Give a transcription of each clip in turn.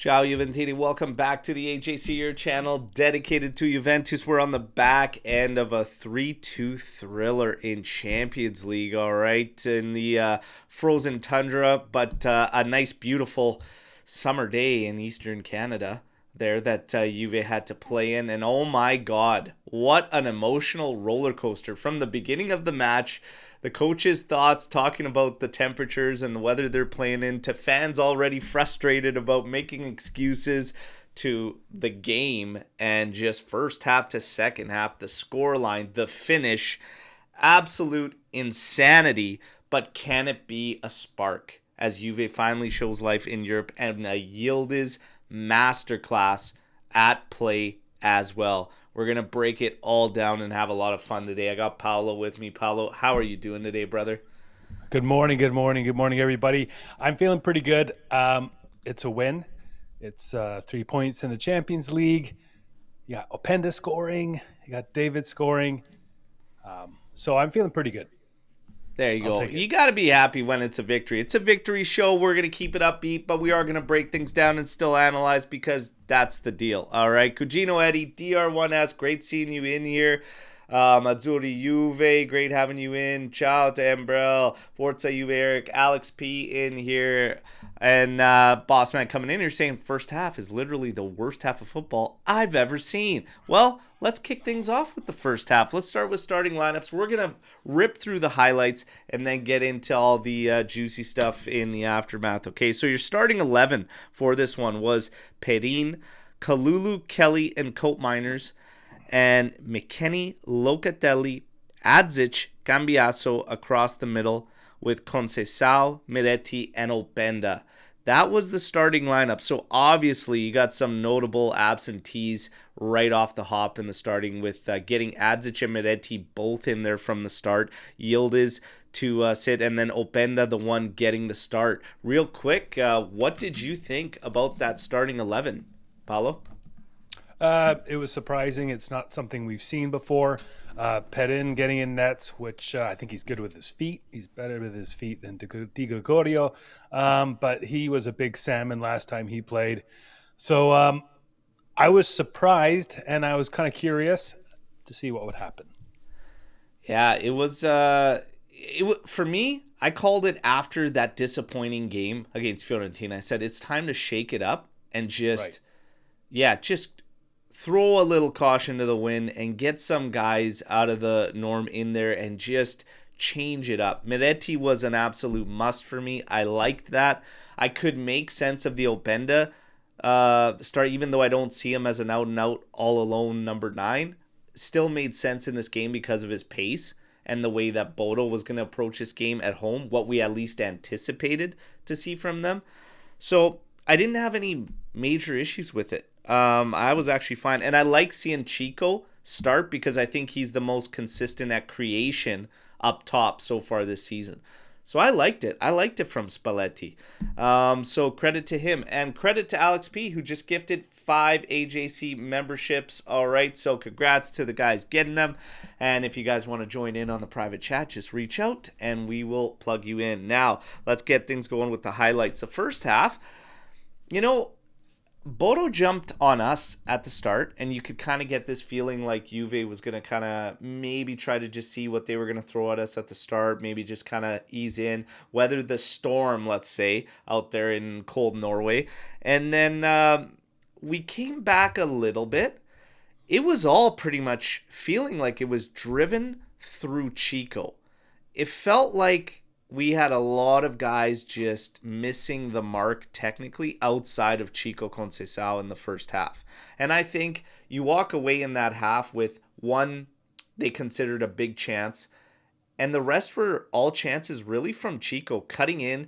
Ciao Juventini, welcome back to the AJC, your channel dedicated to Juventus. We're on the back end of a 3-2 thriller in Champions League, all right, in the frozen tundra, but a nice, beautiful summer day in Eastern Canada there that Juve had to play in, and oh my God, what an emotional roller coaster from the beginning of the match. The coach's thoughts talking about the temperatures and the weather they're playing in, to fans already frustrated about making excuses, to the game and just first half to second half, the scoreline, the finish, absolute insanity. But can it be a spark as Juve finally shows life in Europe and a Yildiz masterclass at play as well? We're going to break it all down and have a lot of fun today. I got Paolo with me. Paolo, how are you doing today, brother? Good morning, everybody. I'm feeling pretty good. It's a win. It's 3 points in the Champions League. You got Openda scoring. You got David scoring. So I'm feeling pretty good. There you go. You got to be happy when it's a victory. It's a victory show. We're going to keep it upbeat, but we are going to break things down and still analyze because that's the deal. All right. Cugino Eddie, DR1S, great seeing you in here. Azzurri Juve, great having you in. Ciao to Embrel, Forza Juve Eric, Alex P in here. And Bossman coming in here saying first half is literally the worst half of football I've ever seen. Well, let's kick things off with the first half. Let's start with starting lineups. We're going to rip through the highlights and then get into all the juicy stuff in the aftermath. Okay, so your starting 11 for this one was Perin, Kalulu, Kelly, and Coat Miners, and McKennie, Locatelli, Adzic, Cambiaso across the middle with Conceição, Miretti, and Openda. That was the starting lineup. So obviously you got some notable absentees right off the hop in the starting with getting Adzic and Miretti both in there from the start. Yildiz to sit, and then Openda the one getting the start. Real quick, what did you think about that starting 11, Paolo? It was surprising. It's not something we've seen before. Perin getting in nets, which I think he's good with his feet. He's better with his feet than Di Gregorio. But he was a big salmon last time he played. So I was surprised, and I was kind of curious to see what would happen. Yeah, it was for me, I called it after that disappointing game against Fiorentina. I said it's time to shake it up and just throw a little caution to the wind and get some guys out of the norm in there and just change it up. Miretti was an absolute must for me. I liked that. I could make sense of the Openda start, even though I don't see him as an out-and-out, all-alone number 9. Still made sense in this game because of his pace and the way that Bodo was going to approach this game at home, what we at least anticipated to see from them. So I didn't have any major issues with it. I was actually fine. And I like seeing Chico start because I think he's the most consistent at creation up top so far this season. So I liked it. I liked it from Spalletti. So credit to him. And credit to Alex P, who just gifted 5 AJC memberships. All right, so congrats to the guys getting them. And if you guys want to join in on the private chat, just reach out and we will plug you in. Now, let's get things going with the highlights. The first half, Bodo jumped on us at the start, and you could kind of get this feeling like Juve was going to kind of maybe try to just see what they were going to throw at us at the start, maybe just kind of ease in, weather the storm, let's say, out there in cold Norway. And then we came back a little bit. It was all pretty much feeling like it was driven through Chico. It felt like we had a lot of guys just missing the mark technically outside of Chico Conceição in the first half. And I think you walk away in that half with one they considered a big chance, and the rest were all chances really from Chico cutting in,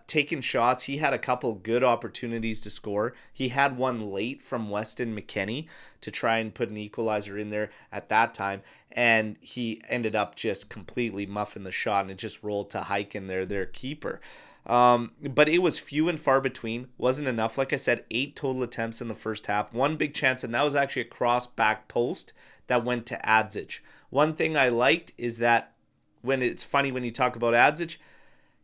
taking shots. He had a couple good opportunities to score. He had one late from Weston McKennie to try and put an equalizer in there at that time, and he ended up just completely muffing the shot, and it just rolled to Heiken, their keeper. But it was few and far between. Wasn't enough. Like I said, 8 total attempts in the first half. One big chance, and that was actually a cross back post that went to Adzic. One thing I liked is that it's funny when you talk about Adzic,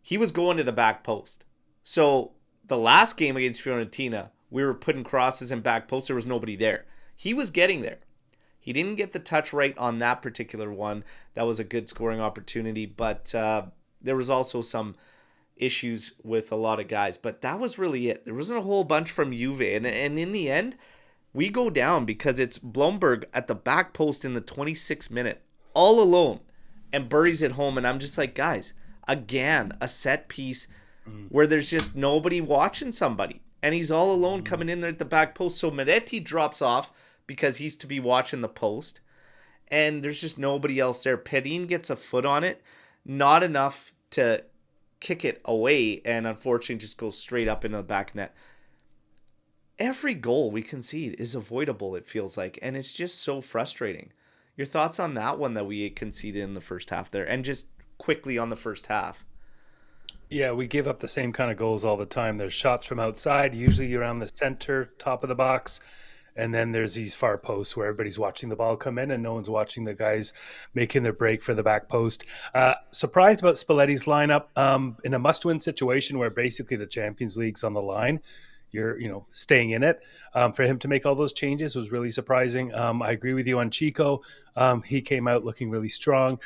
he was going to the back post. So the last game against Fiorentina, we were putting crosses in back post. There was nobody there. He was getting there. He didn't get the touch right on that particular one. That was a good scoring opportunity, but there was also some issues with a lot of guys. But that was really it. There wasn't a whole bunch from Juve. And in the end, we go down because it's Blomberg at the back post in the 26th minute, all alone, and buries it home. And I'm just like, guys, again, a set piece where there's just nobody watching somebody. And he's all alone coming in there at the back post. So Miretti drops off because he's to be watching the post. And there's just nobody else there. Perin gets a foot on it. Not enough to kick it away. And unfortunately just goes straight up into the back net. Every goal we concede is avoidable, it feels like. And it's just so frustrating. Your thoughts on that one that we conceded in the first half there? And just quickly on the first half. Yeah, we give up the same kind of goals all the time. There's shots from outside, usually around the center, top of the box. And then there's these far posts where everybody's watching the ball come in and no one's watching the guys making their break for the back post. Surprised about Spalletti's lineup in a must-win situation where basically the Champions League's on the line. You're, staying in it. For him to make all those changes was really surprising. I agree with you on Chico. He came out looking really strong.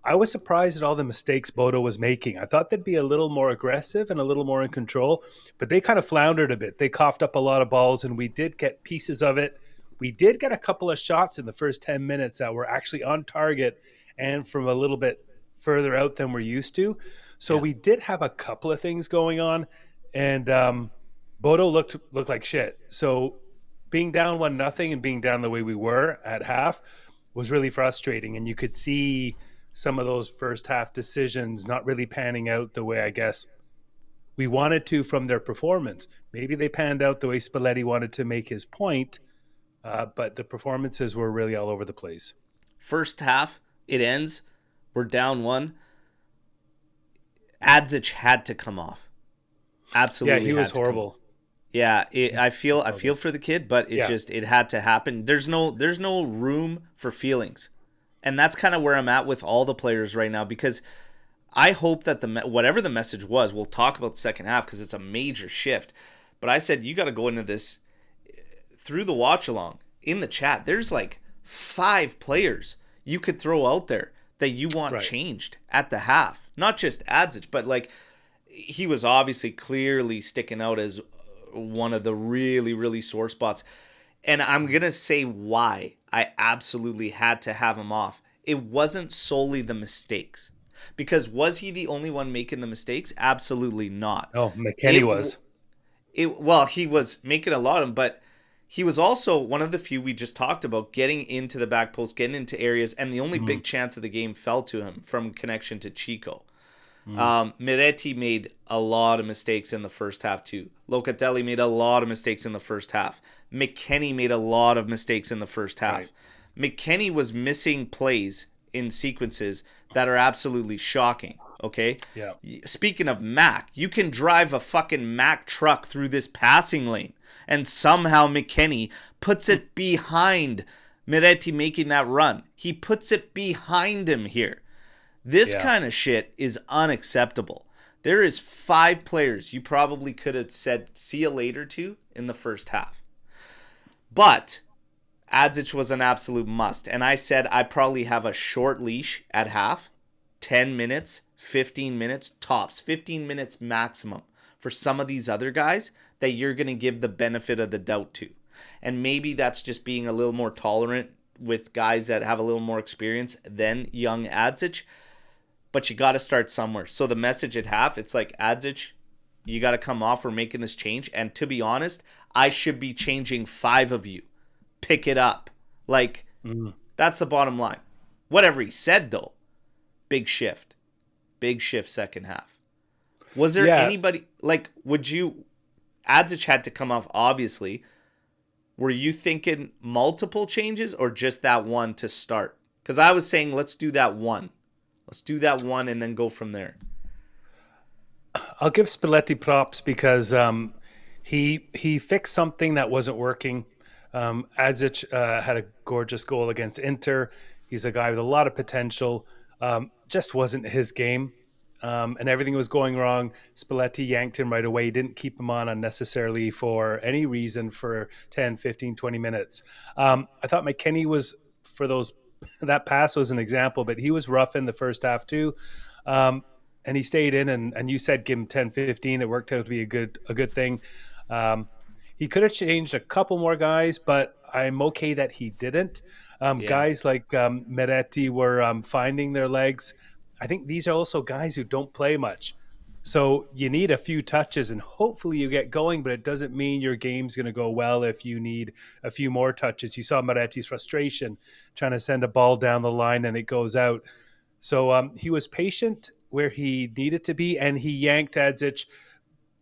I was surprised at all the mistakes Bodo was making. I thought they'd be a little more aggressive and a little more in control, but they kind of floundered a bit. They coughed up a lot of balls, and we did get pieces of it. We did get a couple of shots in the first 10 minutes that were actually on target and from a little bit further out than we're used to. So we did have a couple of things going on, and Bodo looked like shit. So being down 1-0 and being down the way we were at half was really frustrating, and you could see some of those first half decisions not really panning out the way I guess we wanted to from their performance. Maybe they panned out the way Spalletti wanted to make his point, but the performances were really all over the place. First half, it ends. We're down 1. Adzic had to come off. Absolutely. Yeah, he was horrible. Yeah, I feel for the kid, but it had to happen. There's no room for feelings. And that's kind of where I'm at with all the players right now, because I hope that whatever the message was, we'll talk about the second half because it's a major shift. But I said, you got to go into this through the watch along in the chat. There's like 5 players you could throw out there that you want changed at the half. Not just Adzic, but like he was obviously clearly sticking out as one of the really, really sore spots. And I'm going to say why I absolutely had to have him off. It wasn't solely the mistakes. Because was he the only one making the mistakes? Absolutely not. Oh, McKennie was. Well, he was making a lot of them, but he was also one of the few we just talked about getting into the back post, getting into areas, and the only big chance of the game fell to him from connection to Chico. Miretti made a lot of mistakes in the first half too. Locatelli made a lot of mistakes in the first half. McKennie made a lot of mistakes in the first half. Right. McKennie was missing plays in sequences that are absolutely shocking. Okay? Yeah. Speaking of Mac, you can drive a fucking Mac truck through this passing lane, and somehow McKennie puts it behind Miretti making that run. He puts it behind him here. This kind of shit is unacceptable. There is 5 players you probably could have said see you later to in the first half. But Adzic was an absolute must. And I said I probably have a short leash at half. 10 minutes, 15 minutes, tops. 15 minutes maximum for some of these other guys that you're going to give the benefit of the doubt to. And maybe that's just being a little more tolerant with guys that have a little more experience than young Adzic. But you got to start somewhere. So the message at half, it's like, Adzic, you got to come off. We're making this change. And to be honest, I should be changing 5 of you. Pick it up. Like, that's the bottom line. Whatever he said, though, big shift. Big shift second half. Was there anybody, like, Adzic had to come off, obviously. Were you thinking multiple changes or just that one to start? Because I was saying, let's do that one. Let's do that one and then go from there. I'll give Spalletti props because he fixed something that wasn't working. Adzic had a gorgeous goal against Inter. He's a guy with a lot of potential. Just wasn't his game. and everything was going wrong. Spalletti yanked him right away, didn't keep him on unnecessarily for any reason for 10, 15, 20 minutes. I thought McKennie was, for those, that pass was an example, but he was rough in the first half too. And he stayed in, and you said give him 10, 15. It worked out to be a good thing. He could have changed a couple more guys, but I'm okay that he didn't. Guys like Meretti were finding their legs. I think these are also guys who don't play much. So you need a few touches and hopefully you get going, but it doesn't mean your game's going to go well if you need a few more touches. You saw Meretti's frustration trying to send a ball down the line and it goes out. So he was patient where he needed to be, and he yanked Adzic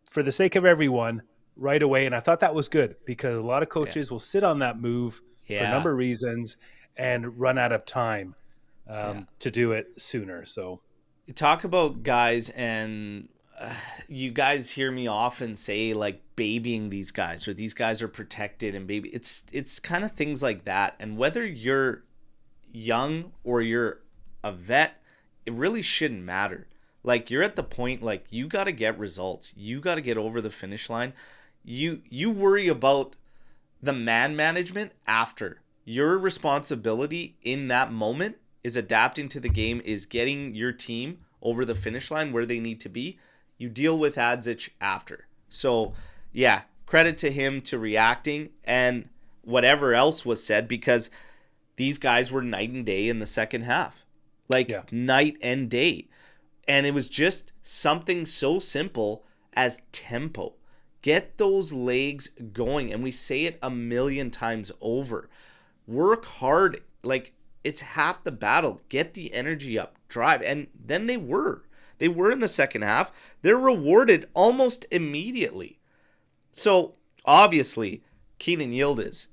for the sake of everyone right away. And I thought that was good because a lot of coaches will sit on that move for a number of reasons and run out of time to do it sooner. So you talk about guys, and you guys hear me often say like babying these guys, or these guys are protected and baby. It's kind of things like that. And whether you're young or you're a vet, it really shouldn't matter. Like, you're at the point, like, you got to get results. You got to get over the finish line. You worry about the man management after. Your responsibility in that moment is adapting to the game, is getting your team over the finish line where they need to be. You deal with Adzic after. So, yeah, credit to him to reacting and whatever else was said, because these guys were night and day in the second half. Night and day. And it was just something so simple as tempo. Get those legs going. And we say it a million times over. Work hard. Like, it's half the battle. Get the energy up. Drive. And then they were. They were in the second half. They're rewarded almost immediately. So, obviously, Kenan Yildiz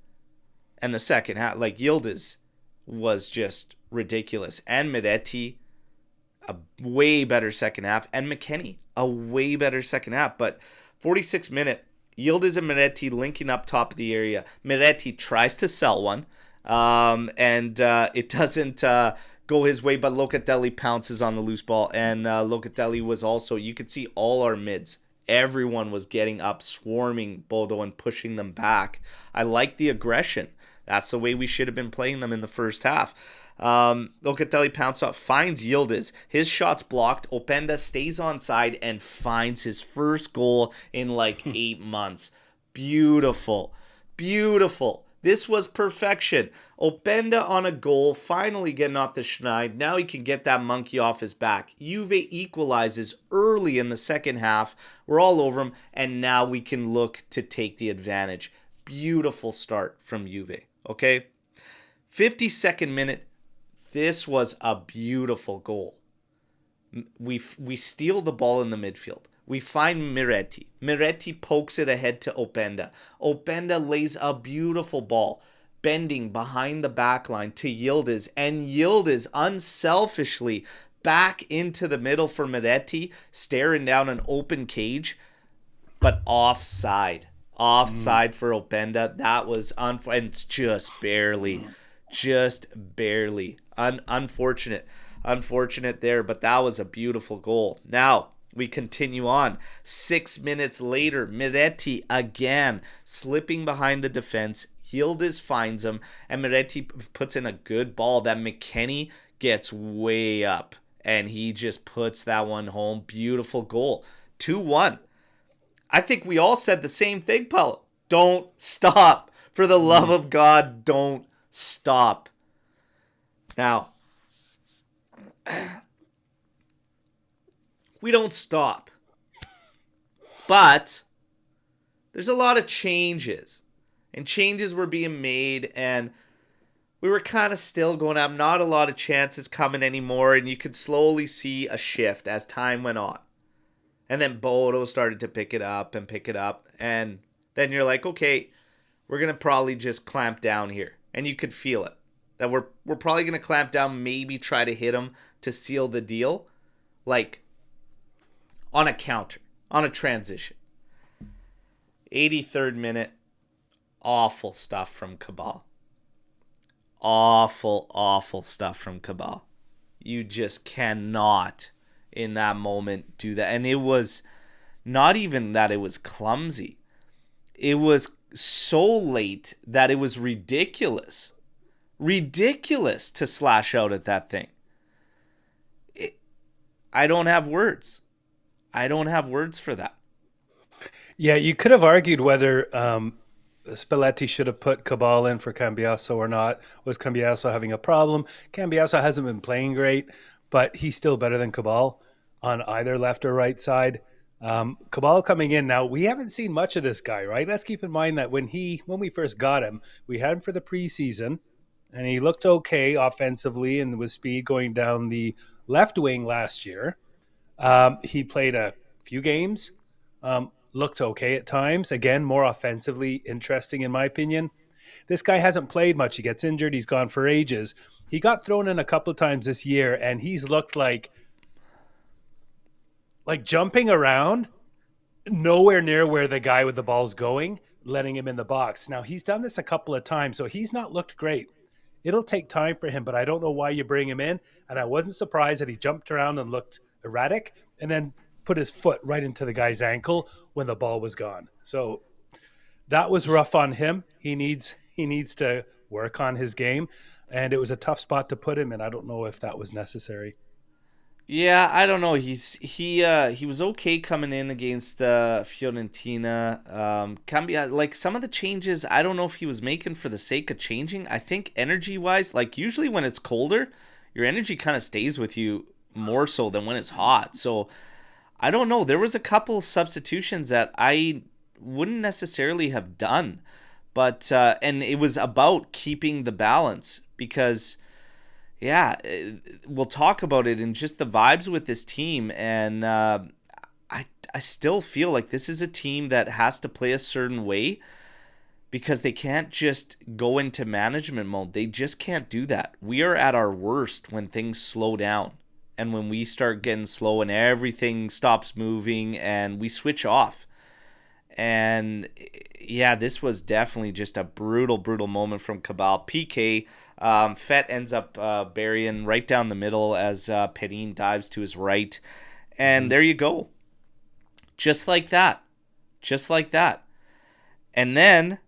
and the second half, like, Yildiz was just ridiculous. And Meretti, a way better second half. And McKennie, a way better second half. But 46 minute, Yildiz and Meretti linking up top of the area. Meretti tries to sell one, and it doesn't go his way, but Locatelli pounces on the loose ball. And Locatelli was also, you could see all our mids. Everyone was getting up, swarming Bodo and pushing them back. I like the aggression. That's the way we should have been playing them in the first half. Locatelli pounces up, finds Yildiz. His shot's blocked. Openda stays onside and finds his first goal in like 8 months. Beautiful. Beautiful. This was perfection. Openda on a goal, finally getting off the schneid. Now he can get that monkey off his back. Juve equalizes early in the second half. We're all over him, and now we can look to take the advantage. Beautiful start from Juve, okay? 52nd minute, this was a beautiful goal. We steal the ball in the midfield. We find Meretti. Meretti pokes it ahead to Openda. Openda lays a beautiful ball, bending behind the back line to Yildiz. And Yildiz unselfishly back into the middle for Meretti, staring down an open cage, but offside. Offside for Openda. That was and just barely. Unfortunate there, but that was a beautiful goal. Now, we continue on. 6 minutes later, Meretti again slipping behind the defense. Yildiz finds him, and Meretti puts in a good ball that McKennie gets way up, and he just puts that one home. Beautiful goal. 2-1. I think we all said the same thing, Paul. Don't stop. For the love of God, don't stop. Now, we don't stop. But there's a lot of changes. And changes were being made, and we were kind of still going up. Not a lot of chances coming anymore, and you could slowly see a shift as time went on. And then Bodo started to pick it up, and then you're like, okay, we're going to probably just clamp down here. And you could feel it. That we're probably going to clamp down, maybe try to hit him to seal the deal. Like, on a counter, on a transition. 83rd minute, awful stuff from Cabal. Awful stuff from Cabal. You just cannot in that moment do that. And it was not even that it was clumsy. It was so late that it was ridiculous. Ridiculous to slash out at that thing. I don't have words. I don't have words for that. Yeah, you could have argued whether Spalletti should have put Cabal in for Cambiaso or not. Was Cambiaso having a problem? Cambiaso hasn't been playing great, but he's still better than Cabal on either left or right side. Cabal coming in now, we haven't seen much of this guy, right? Let's keep in mind that when we first got him, we had him for the preseason, and he looked okay offensively and with speed going down the left wing last year. He played a few games, looked okay at times. Again, more offensively interesting in my opinion. This guy hasn't played much. He gets injured. He's gone for ages. He got thrown in a couple of times this year, and he's looked like jumping around, nowhere near where the guy with the ball's going, letting him in the box. Now, he's done this a couple of times, so he's not looked great. It'll take time for him, but I don't know why you bring him in. And I wasn't surprised that he jumped around and looked erratic and then put his foot right into the guy's ankle when the ball was gone. So that was rough on him. He needs to work on his game, and it was a tough spot to put him in. I don't know if that was necessary. Yeah, I don't know. He was okay coming in against Fiorentina. Cambia, like some of the changes, I don't know if he was making for the sake of changing. I think energy-wise, like usually when it's colder, your energy kind of stays with you more so than when it's hot. So I don't know. There was a couple substitutions that I wouldn't necessarily have done, but and it was about keeping the balance because. Yeah, we'll talk about it and just the vibes with this team. And I still feel like this is a team that has to play a certain way because they can't just go into management mode. They just can't do that. We are at our worst when things slow down and when we start getting slow and everything stops moving and we switch off. And yeah, this was definitely just a brutal moment from Cabal. PK, Fett ends up burying right down the middle as Perin dives to his right. And there you go. Just like that. Just like that. And then,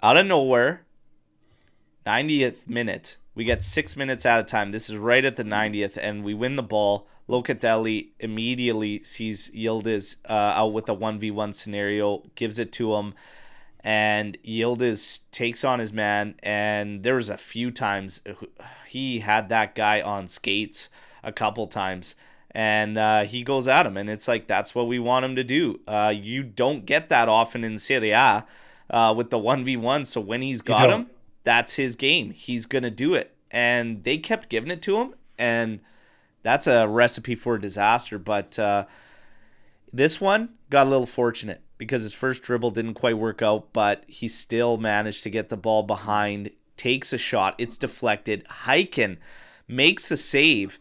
out of nowhere, 90th minute. We get 6 minutes out of time. This is right at the 90th, and we win the ball. Locatelli immediately sees Yildiz out with a 1v1 scenario, gives it to him, and Yildiz takes on his man, and there was a few times he had that guy on skates a couple times, and he goes at him, and it's like that's what we want him to do. You don't get that often in Serie A with the 1v1, so when he's got him, that's his game. He's going to do it, and they kept giving it to him, and that's a recipe for disaster. But this one got a little fortunate because his first dribble didn't quite work out, but he still managed to get the ball behind, takes a shot. It's deflected. Heiken makes the save,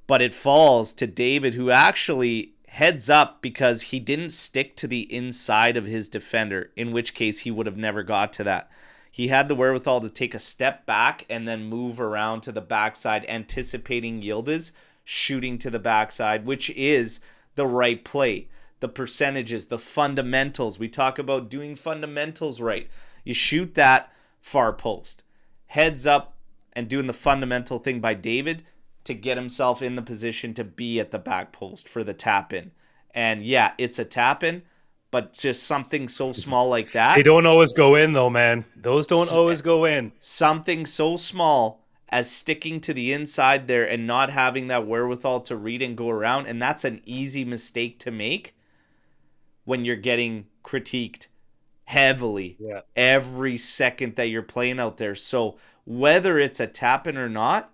but it falls to David, who actually heads up because he didn't stick to the inside of his defender, in which case he would have never got to that. He had the wherewithal to take a step back and then move around to the backside, anticipating Yildiz shooting to the backside, which is the right play. The percentages, the fundamentals. We talk about doing fundamentals right. You shoot that far post. Heads up and doing the fundamental thing by David to get himself in the position to be at the back post for the tap-in. And yeah, it's a tap-in, but just something so small like that. They don't always go in, though, man. Those don't always go in. Something so small as sticking to the inside there and not having that wherewithal to read and go around. And that's an easy mistake to make when you're getting critiqued heavily every second that you're playing out there. So whether it's a tap-in or not,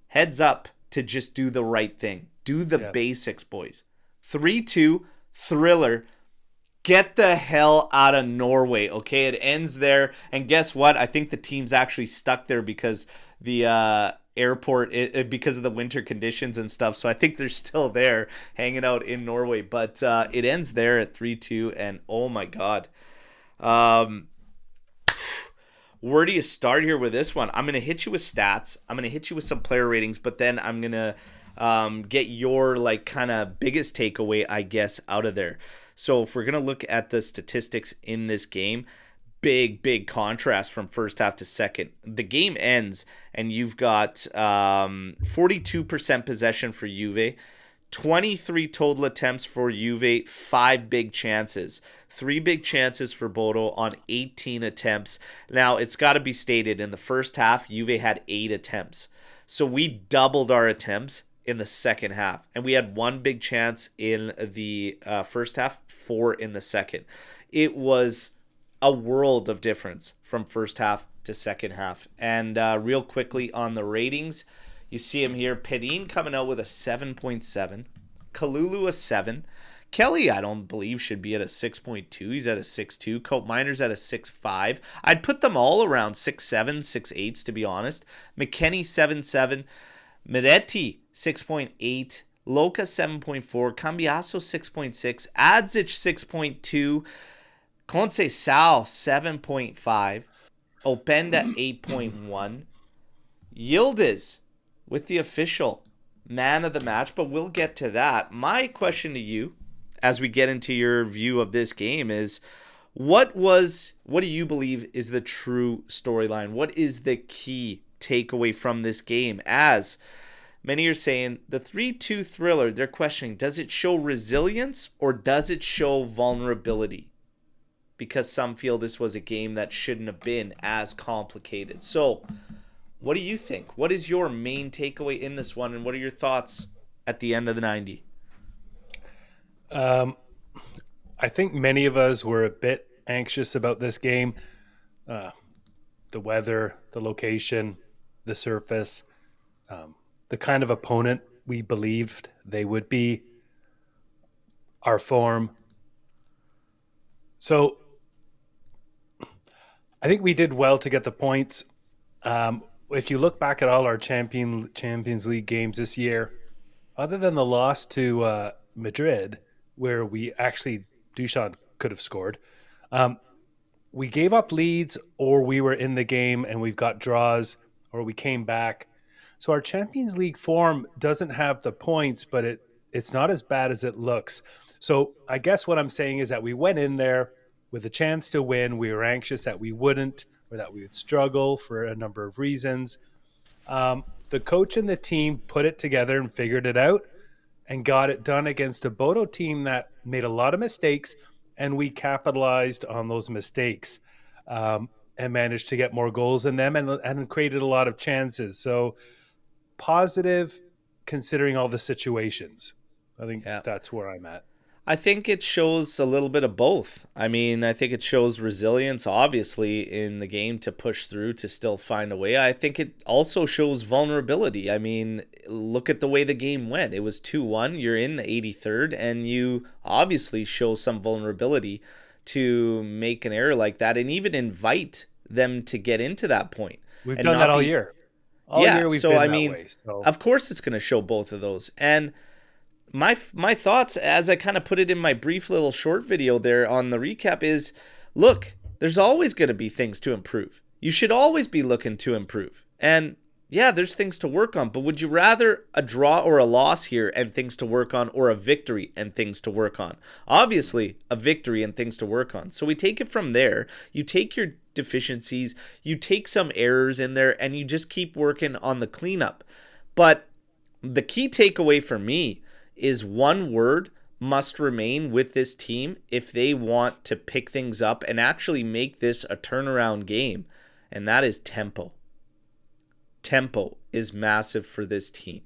heads up to just do the right thing. Do the basics, boys. 3-2, thriller. Get the hell out of Norway, okay? It ends there. And guess what? I think the team's actually stuck there because the airport, because of the winter conditions and stuff. So I think they're still there hanging out in Norway. But it ends there at 3-2. And oh my God. Where do you start here with this one? I'm going to hit you with stats. I'm going to hit you with some player ratings, but then I'm going to get your like kind of biggest takeaway, I guess, out of there. So if we're going to look at the statistics in this game, big contrast from first half to second. The game ends and you've got 42% possession for Juve, 23 total attempts for Juve, 5 big chances. 3 big chances for Bodo on 18 attempts. Now, it's got to be stated, in the first half, Juve had 8 attempts. So we doubled our attempts in the second half. And we had 1 big chance in the first half, 4 in the second. It was a world of difference from first half to second half. And real quickly on the ratings, you see him here. Pedin coming out with a 7.7. Kalulu a 7. Kelly, I don't believe, should be at a 6.2. He's at a 6.2. Cope Miner's at a 6.5. I'd put them all around 6.7, 6.8s, to be honest. McKenny, 7.7. Miretti, 6.8. Loca, 7.4. Cambiasso, 6.6. Adzic, 6.2. Conceição, 7.5. Openda, 8.1. Yildiz with the official man of the match, but we'll get to that. My question to you, as we get into your view of this game, is what do you believe is the true storyline? What is the key takeaway from this game? As many are saying, the 3-2 thriller, they're questioning, does it show resilience or does it show vulnerability? Because some feel this was a game that shouldn't have been as complicated. So, what do you think? What is your main takeaway in this one, and what are your thoughts at the end of the 90? I think many of us were a bit anxious about this game. The weather, the location, the surface, the kind of opponent we believed they would be, our form. So I think we did well to get the points. If you look back at all our Champions League games this year, other than the loss to Madrid, where we actually, Dusan could have scored, we gave up leads, or we were in the game and we've got draws, or we came back. So our Champions League form doesn't have the points, but it's not as bad as it looks. So I guess what I'm saying is that we went in there with a chance to win. We were anxious that we wouldn't, or that we would struggle for a number of reasons. The coach and the team put it together and figured it out and got it done against a Bodo team that made a lot of mistakes, and we capitalized on those mistakes and managed to get more goals in them and created a lot of chances. So positive considering all the situations. I think that's where I'm at. I think it shows a little bit of both. I mean, I think it shows resilience, obviously, in the game to push through, to still find a way. I think it also shows vulnerability. I mean, look at the way the game went. It was 2-1. You're in the 83rd, and you obviously show some vulnerability to make an error like that and even invite them to get into that point. We've done that all year. All year we've been that way. So of course it's going to show both of those. And my thoughts, as I kind of put it in my brief little short video there on the recap, is, look, there's always going to be things to improve. You should always be looking to improve. And yeah, there's things to work on, but would you rather a draw or a loss here and things to work on, or a victory and things to work on? Obviously, a victory and things to work on. So we take it from there. You take your deficiencies, you take some errors in there, and you just keep working on the cleanup. But the key takeaway for me is one word must remain with this team if they want to pick things up and actually make this a turnaround game, and that is tempo. Tempo is massive for this team.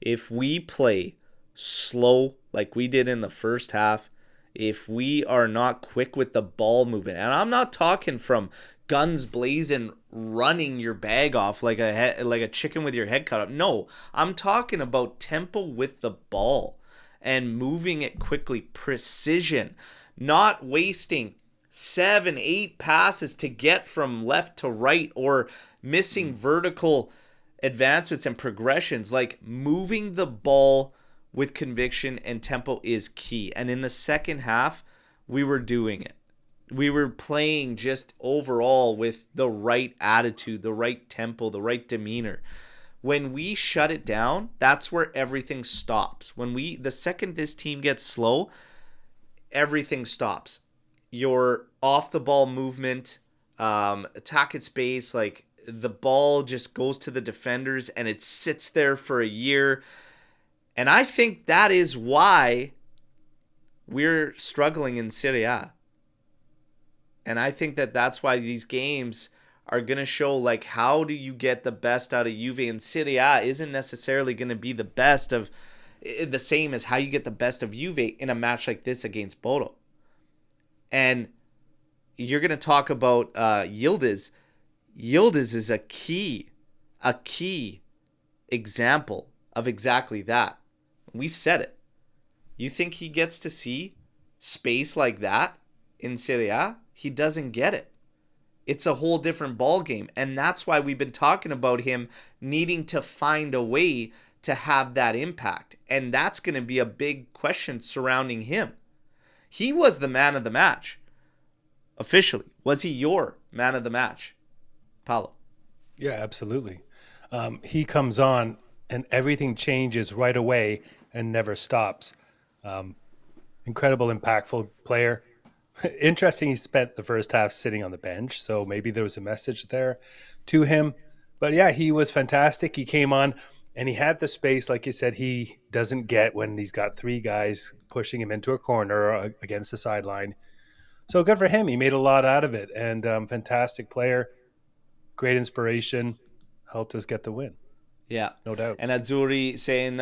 If we play slow like we did in the first half, if we are not quick with the ball movement, and I'm not talking from guns blazing, running your bag off like a chicken with your head cut up. No, I'm talking about tempo with the ball and moving it quickly, precision, not wasting 7-8 passes to get from left to right, or missing vertical advancements and progressions. Like, moving the ball with conviction and tempo is key. And in the second half, we were doing it. We were playing just overall with the right attitude, the right tempo, the right demeanor. When we shut it down, that's where everything stops. The second this team gets slow, everything stops. Your off the ball movement, attack at space, like the ball just goes to the defenders and it sits there for a year. And I think that is why we're struggling in Serie A. And I think that that's why these games are going to show, like, how do you get the best out of Juve? And Serie A isn't necessarily going to be the same as how you get the best of Juve in a match like this against Bodo. And you're going to talk about Yildiz. Yildiz is a key example of exactly that. We said it. You think he gets to see space like that in Serie A? He doesn't get it. It's a whole different ball game, and that's why we've been talking about him needing to find a way to have that impact, and that's going to be a big question surrounding him. He was the man of the match, officially. Was he your man of the match, Paolo? Yeah, absolutely. He comes on, and everything changes right away and never stops. Incredible, impactful player. Interesting, he spent the first half sitting on the bench, so maybe there was a message there to him. But yeah, he was fantastic. He came on and he had the space, like you said, he doesn't get when he's got three guys pushing him into a corner against the sideline. So good for him. He made a lot out of it, and fantastic player, great inspiration, helped us get the win. Yeah, no doubt. And Azzurri saying,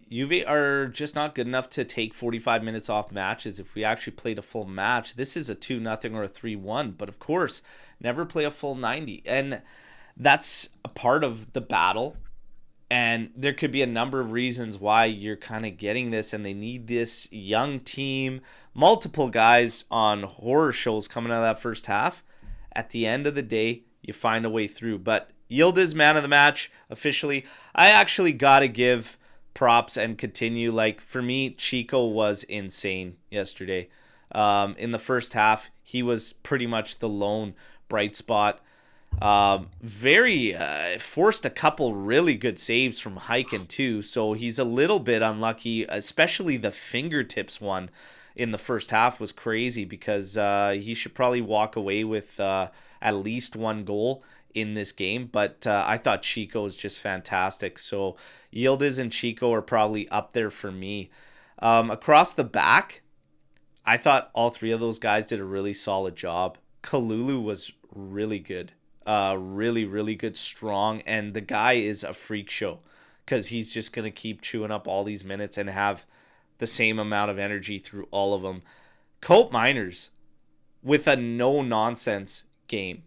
Juve are just not good enough to take 45 minutes off matches. If we actually played a full match, this is a 2-0 or a 3-1. But of course, never play a full 90. And that's a part of the battle. And there could be a number of reasons why you're kind of getting this, and they need this young team, multiple guys on horror shows coming out of that first half. At the end of the day, you find a way through. But Yildiz, man of the match, officially. I actually got to give props and continue. Like, for me, Chico was insane yesterday. In the first half, he was pretty much the lone bright spot. Forced a couple really good saves from Heiken too, so he's a little bit unlucky, especially the fingertips one in the first half was crazy, because he should probably walk away with at least one goal in this game. But I thought Chico was just fantastic, so Yildiz and Chico are probably up there for me. Across the back, I thought all three of those guys did a really solid job. Kalulu was really good. Really, really good, strong, and the guy is a freak show, because he's just going to keep chewing up all these minutes and have the same amount of energy through all of them. Cope Miners with a no-nonsense game.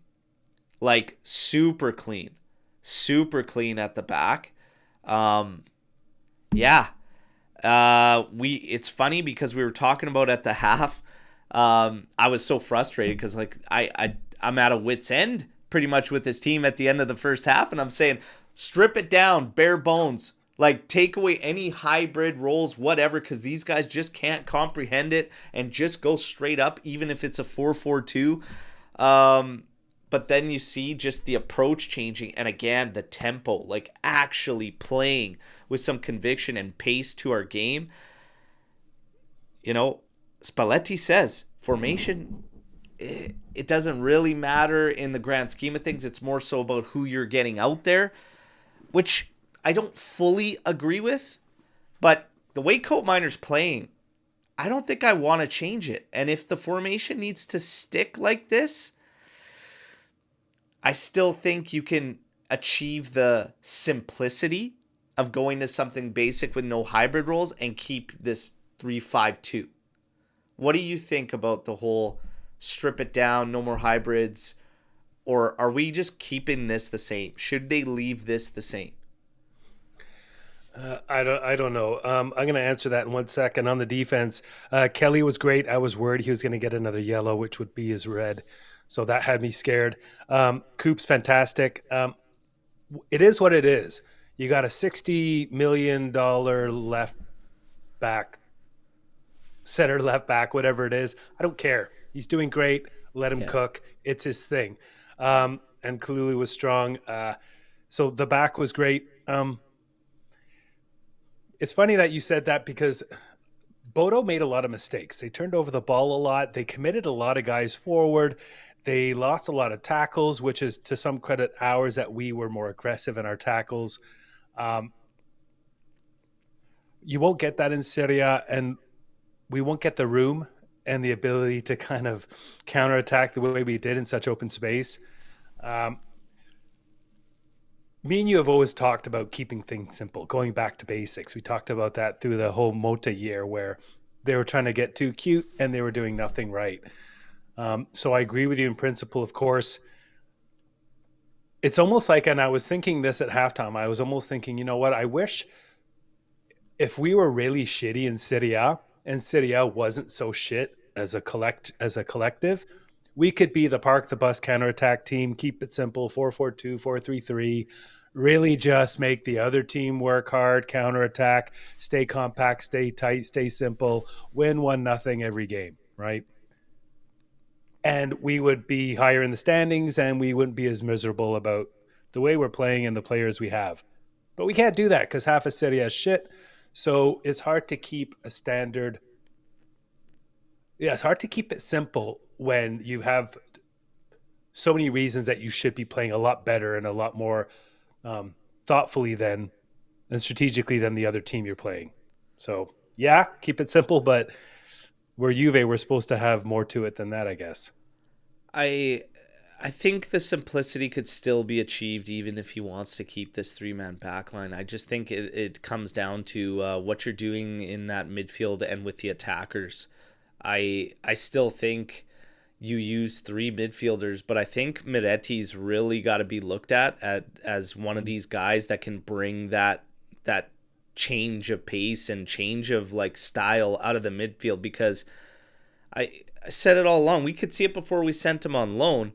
Like, super clean at the back. It's funny because we were talking about at the half. I was so frustrated because, like, I'm at a wit's end pretty much with this team at the end of the first half, and I'm saying, strip it down, bare bones, like, take away any hybrid roles, whatever, because these guys just can't comprehend it, and just go straight up, even if it's a 4-4-2. But then you see just the approach changing, and again, the tempo, like actually playing with some conviction and pace to our game. You know, Spalletti says formation, it doesn't really matter in the grand scheme of things. It's more so about who you're getting out there, which I don't fully agree with. But the way Cope Miner's playing, I don't think I want to change it. And if the formation needs to stick like this, I still think you can achieve the simplicity of going to something basic with no hybrid roles and keep this 3-5-2. What do you think about the whole strip it down, no more hybrids? Or are we just keeping this the same? Should they leave this the same? I don't know. I'm going to answer that in 1 second. On the defense, Kelly was great. I was worried he was going to get another yellow, which would be his red. So that had me scared. Coop's fantastic. It is what it is. You got a $60 million left back, center left back, whatever it is. I don't care. He's doing great. Let him cook. It's his thing. And Kalulu was strong. So the back was great. It's funny that you said that because Bodo made a lot of mistakes. They turned over the ball a lot. They committed a lot of guys forward. They lost a lot of tackles, which is to some credit ours that we were more aggressive in our tackles. You won't get that in Serie A, and we won't get the room and the ability to kind of counterattack the way we did in such open space. Me and you have always talked about keeping things simple, going back to basics. We talked about that through the whole Mota year where they were trying to get too cute and they were doing nothing right. So I agree with you in principle, of course. It's almost like, and I was thinking this at halftime, I was almost thinking, you know what, I wish if we were really shitty in Serie A and Serie A wasn't so shit as a collective, we could be the park the bus counterattack team, keep it simple, 4-4-2, 4-3-3, really just make the other team work hard, counterattack, stay compact, stay tight, stay simple, win 1-0 every game, right? And we would be higher in the standings and we wouldn't be as miserable about the way we're playing and the players we have. But we can't do that because half of Serie A is shit. So it's hard to keep a standard. Yeah, it's hard to keep it simple when you have so many reasons that you should be playing a lot better and a lot more thoughtfully and strategically than the other team you're playing. So yeah, keep it simple, but we're Juve, we're supposed to have more to it than that, I guess. I think the simplicity could still be achieved even if he wants to keep this three-man backline. I just think it comes down to what you're doing in that midfield and with the attackers. I still think you use three midfielders, but I think Miretti's really got to be looked at as one of these guys that can bring that change of pace and change of like style out of the midfield, because I said it all along. We could see it before we sent him on loan.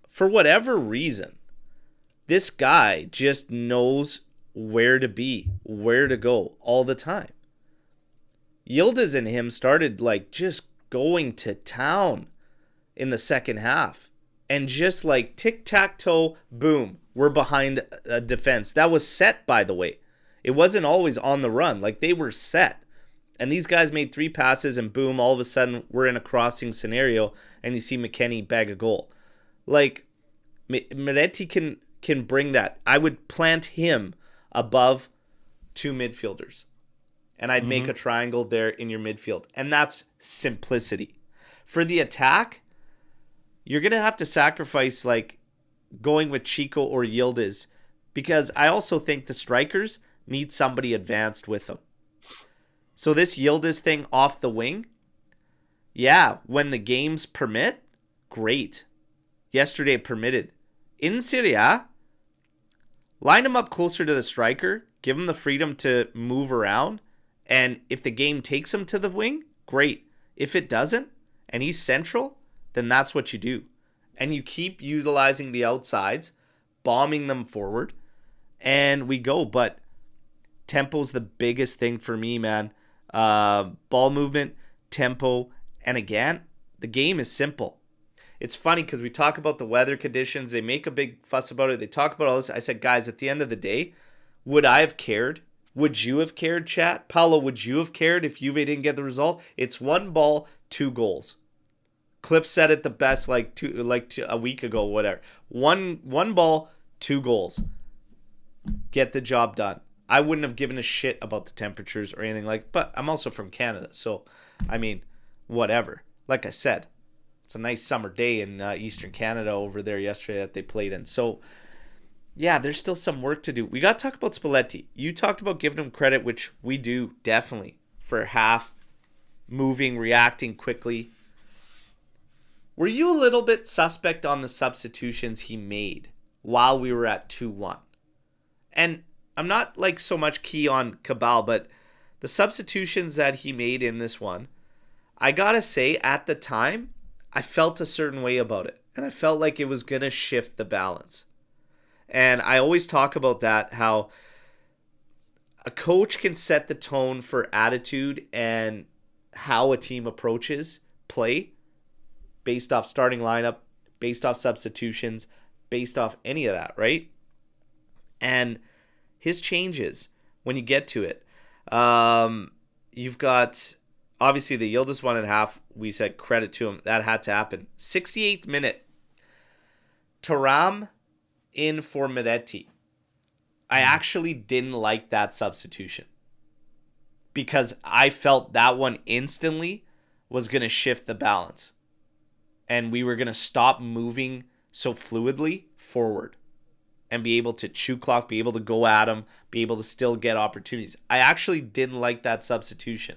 For whatever reason, this guy just knows where to be, where to go all the time. Yildiz and him started like just going to town in the second half and just like tic-tac-toe, boom, we're behind a defense. That was set, by the way. It wasn't always on the run. Like, they were set. And these guys made 3 passes and boom, all of a sudden we're in a crossing scenario and you see McKennie bag a goal. Like, Miretti can bring that. I would plant him above 2 midfielders. And I'd make a triangle there in your midfield. And that's simplicity. For the attack, you're going to have to sacrifice like going with Chico or Yildiz, because I also think the strikers need somebody advanced with them. So this Yildiz thing off the wing, yeah, when the games permit, great. Yesterday permitted. In Serie A, line him up closer to the striker, give him the freedom to move around, and if the game takes him to the wing, great. If it doesn't, and he's central, then that's what you do. And you keep utilizing the outsides, bombing them forward, and we go. But tempo's the biggest thing for me, man. Ball movement, tempo, and again, the game is simple. It's funny because we talk about the weather conditions. They make a big fuss about it. They talk about all this. I said, guys, at the end of the day, would I have cared? Would you have cared, chat? Paolo, would you have cared if Juve didn't get the result? It's 1 ball, 2 goals. Cliff said it the best a week ago, whatever. One ball, 2 goals. Get the job done. I wouldn't have given a shit about the temperatures or anything but I'm also from Canada, so I mean, whatever. Like I said, it's a nice summer day in Eastern Canada over there yesterday that they played in. So yeah, there's still some work to do. We got to talk about Spalletti. You talked about giving him credit, which we do definitely, for half moving, reacting quickly. Were you a little bit suspect on the substitutions he made while we were at 2-1? And I'm not like so much key on Cabal, but the substitutions that he made in this one, I gotta say, at the time, I felt a certain way about it. And I felt like it was going to shift the balance. And I always talk about that, how a coach can set the tone for attitude and how a team approaches play based off starting lineup, based off substitutions, based off any of that, right? And his changes, when you get to it, you've got obviously the Yildiz 1.5. We said credit to him. That had to happen. 68th minute. Thuram in for Miretti. I actually didn't like that substitution because I felt that one instantly was going to shift the balance. And we were going to stop moving so fluidly forward and be able to chew clock, be able to go at him, be able to still get opportunities. I actually didn't like that substitution.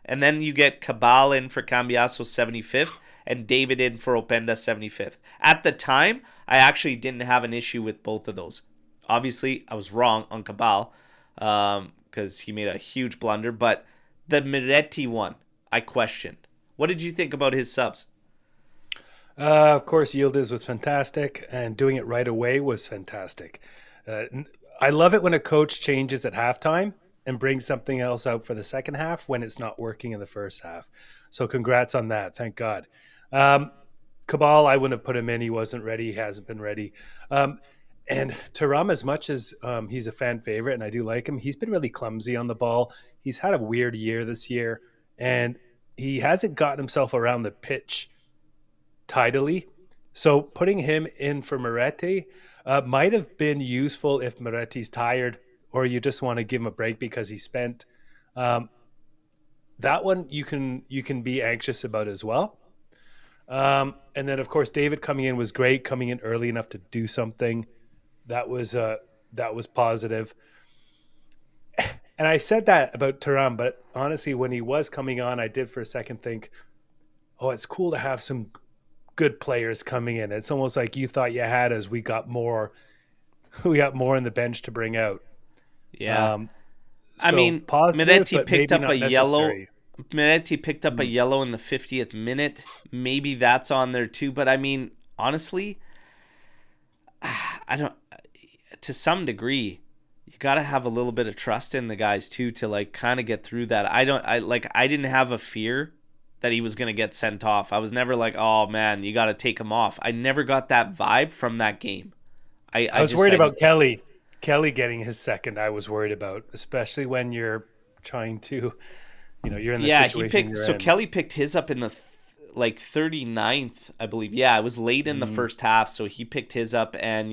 And then you get Cabal in for Cambiaso 75th and David in for Openda 75th. At the time, I actually didn't have an issue with both of those. Obviously, I was wrong on Cabal because he made a huge blunder. But the Miretti one, I questioned. What did you think about his subs? Of course, Yildiz was fantastic, and doing it right away was fantastic. I love it when a coach changes at halftime and brings something else out for the second half when it's not working in the first half. So congrats on that. Thank God. Cabal, I wouldn't have put him in. He wasn't ready. He hasn't been ready. And Thuram, as much as he's a fan favorite, and I do like him, he's been really clumsy on the ball. He's had a weird year this year, and he hasn't gotten himself around the pitch tidily. So putting him in for Miretti might have been useful if Miretti's tired or you just want to give him a break because he spent. That one you can be anxious about as well. And then, of course, David coming in was great, coming in early enough to do something. That was positive. And I said that about Thuram, but honestly, when he was coming on, I did for a second think, oh, it's cool to have some good players coming in. It's almost like you thought you had as we got more in the bench to bring out. Yeah. I mean, Miretti picked up a yellow. Miretti picked up a yellow in the 50th minute. Maybe that's on there too. But I mean, honestly, I don't. To some degree, you got to have a little bit of trust in the guys too to like kind of get through that. I didn't have a fear that he was going to get sent off. I was never like, oh man, you got to take him off. I never got that vibe from that game. I was worried about Kelly getting his second. I was worried about, especially when you're trying to, you're in the situation. Kelly picked his up in the 39th, I believe. Yeah, it was late in the first half, so he picked his up, and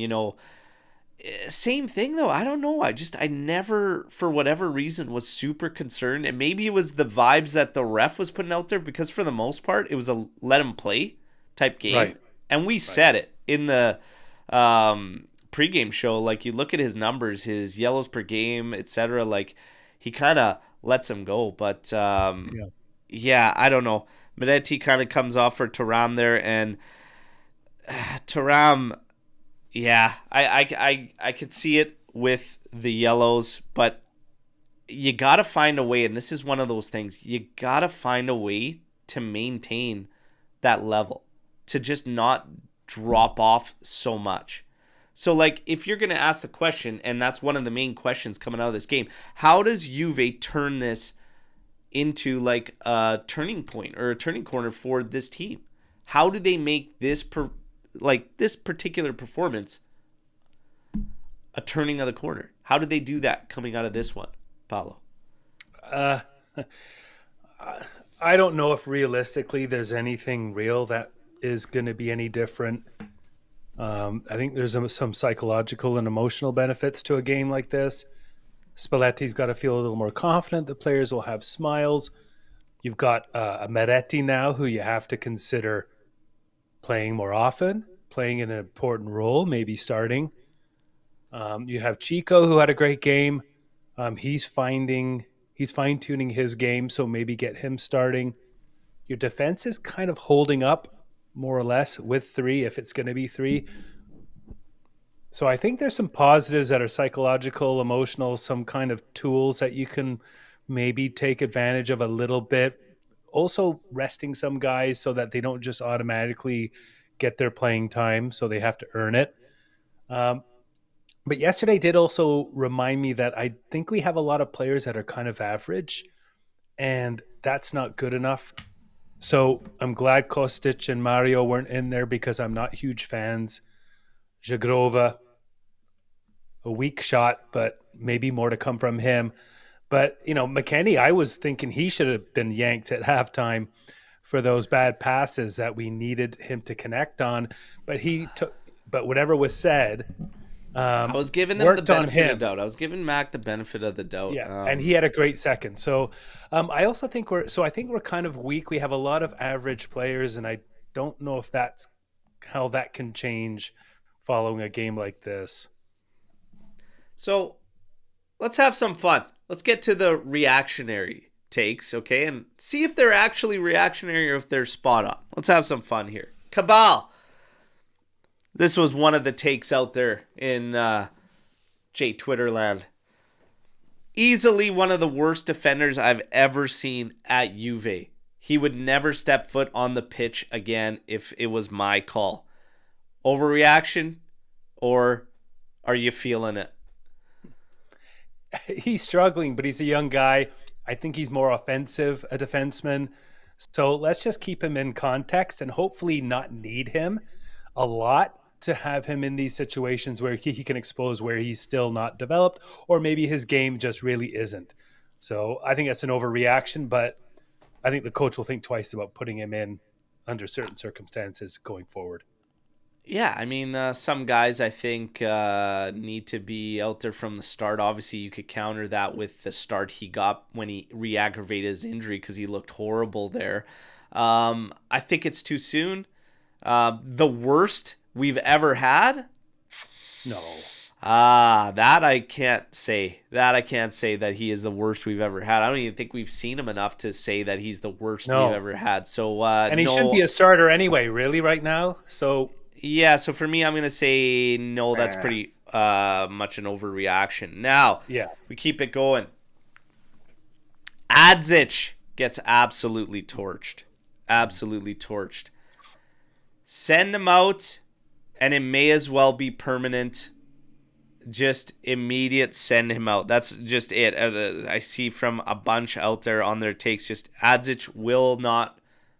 same thing though. I don't know. I never, for whatever reason, was super concerned, and maybe it was the vibes that the ref was putting out there, because for the most part, it was a let him play type game, right. And we said it in the pregame show. Like, you look at his numbers, his yellows per game, etc. Like, he kind of lets him go, but yeah, I don't know. Miretti kind of comes off for Thuram there, and Thuram. Yeah, I could see it with the yellows, but you got to find a way, and this is one of those things, you got to find a way to maintain that level, to just not drop off so much. So, like, if you're going to ask the question, and that's one of the main questions coming out of this game, how does Juve turn this into, like, a turning point or a turning corner for this team? How do they make this this particular performance a turning of the corner? How did they do that coming out of this one, Paolo? I don't know if realistically there's anything real that is going to be any different. I think there's some psychological and emotional benefits to a game like this. Spalletti's got to feel a little more confident. The players will have smiles. You've got a Miretti now who you have to consider playing more often, playing an important role, maybe starting. You have Chico, who had a great game. He's fine-tuning his game, so maybe get him starting. Your defense is kind of holding up, more or less, with three, if it's going to be three. So I think there's some positives that are psychological, emotional, some kind of tools that you can maybe take advantage of a little bit. Also resting some guys so that they don't just automatically get their playing time, so they have to earn it. But yesterday did also remind me that I think we have a lot of players that are kind of average, and that's not good enough. So I'm glad Kostic and Mario weren't in there because I'm not huge fans. Jagrova, a weak shot, but maybe more to come from him. But, McKennie, I was thinking he should have been yanked at halftime for those bad passes that we needed him to connect on. But but whatever was said, I was giving him the benefit of the doubt. I was giving Mac the benefit of the doubt. Yeah, and he had a great second. So I also think I think we're kind of weak. We have a lot of average players, and I don't know if that's how that can change following a game like this. So let's have some fun. Let's get to the reactionary takes, okay? And see if they're actually reactionary or if they're spot on. Let's have some fun here. Cabal. This was one of the takes out there in J Twitterland. Easily one of the worst defenders I've ever seen at Juve. He would never step foot on the pitch again if it was my call. Overreaction, or are you feeling it? He's struggling, but he's a young guy. I think he's more offensive, a defenseman. So let's just keep him in context and hopefully not need him a lot to have him in these situations where he can expose where he's still not developed, or maybe his game just really isn't. So I think that's an overreaction, but I think the coach will think twice about putting him in under certain circumstances going forward. Yeah, I mean, some guys I think need to be out there from the start. Obviously, you could counter that with the start he got when he re-aggravated his injury because he looked horrible there. I think it's too soon. The worst we've ever had? No. That I can't say. That he is the worst we've ever had. I don't even think we've seen him enough to say that he's the worst we've ever had. So, and he should be a starter anyway, really, right now. So... Yeah, so for me, I'm going to say no, that's pretty much an overreaction. Now, we keep it going. Adzic gets absolutely torched. Absolutely torched. Send him out, and it may as well be permanent. Just immediate send him out. That's just it. I see from a bunch out there on their takes, just Adzic will not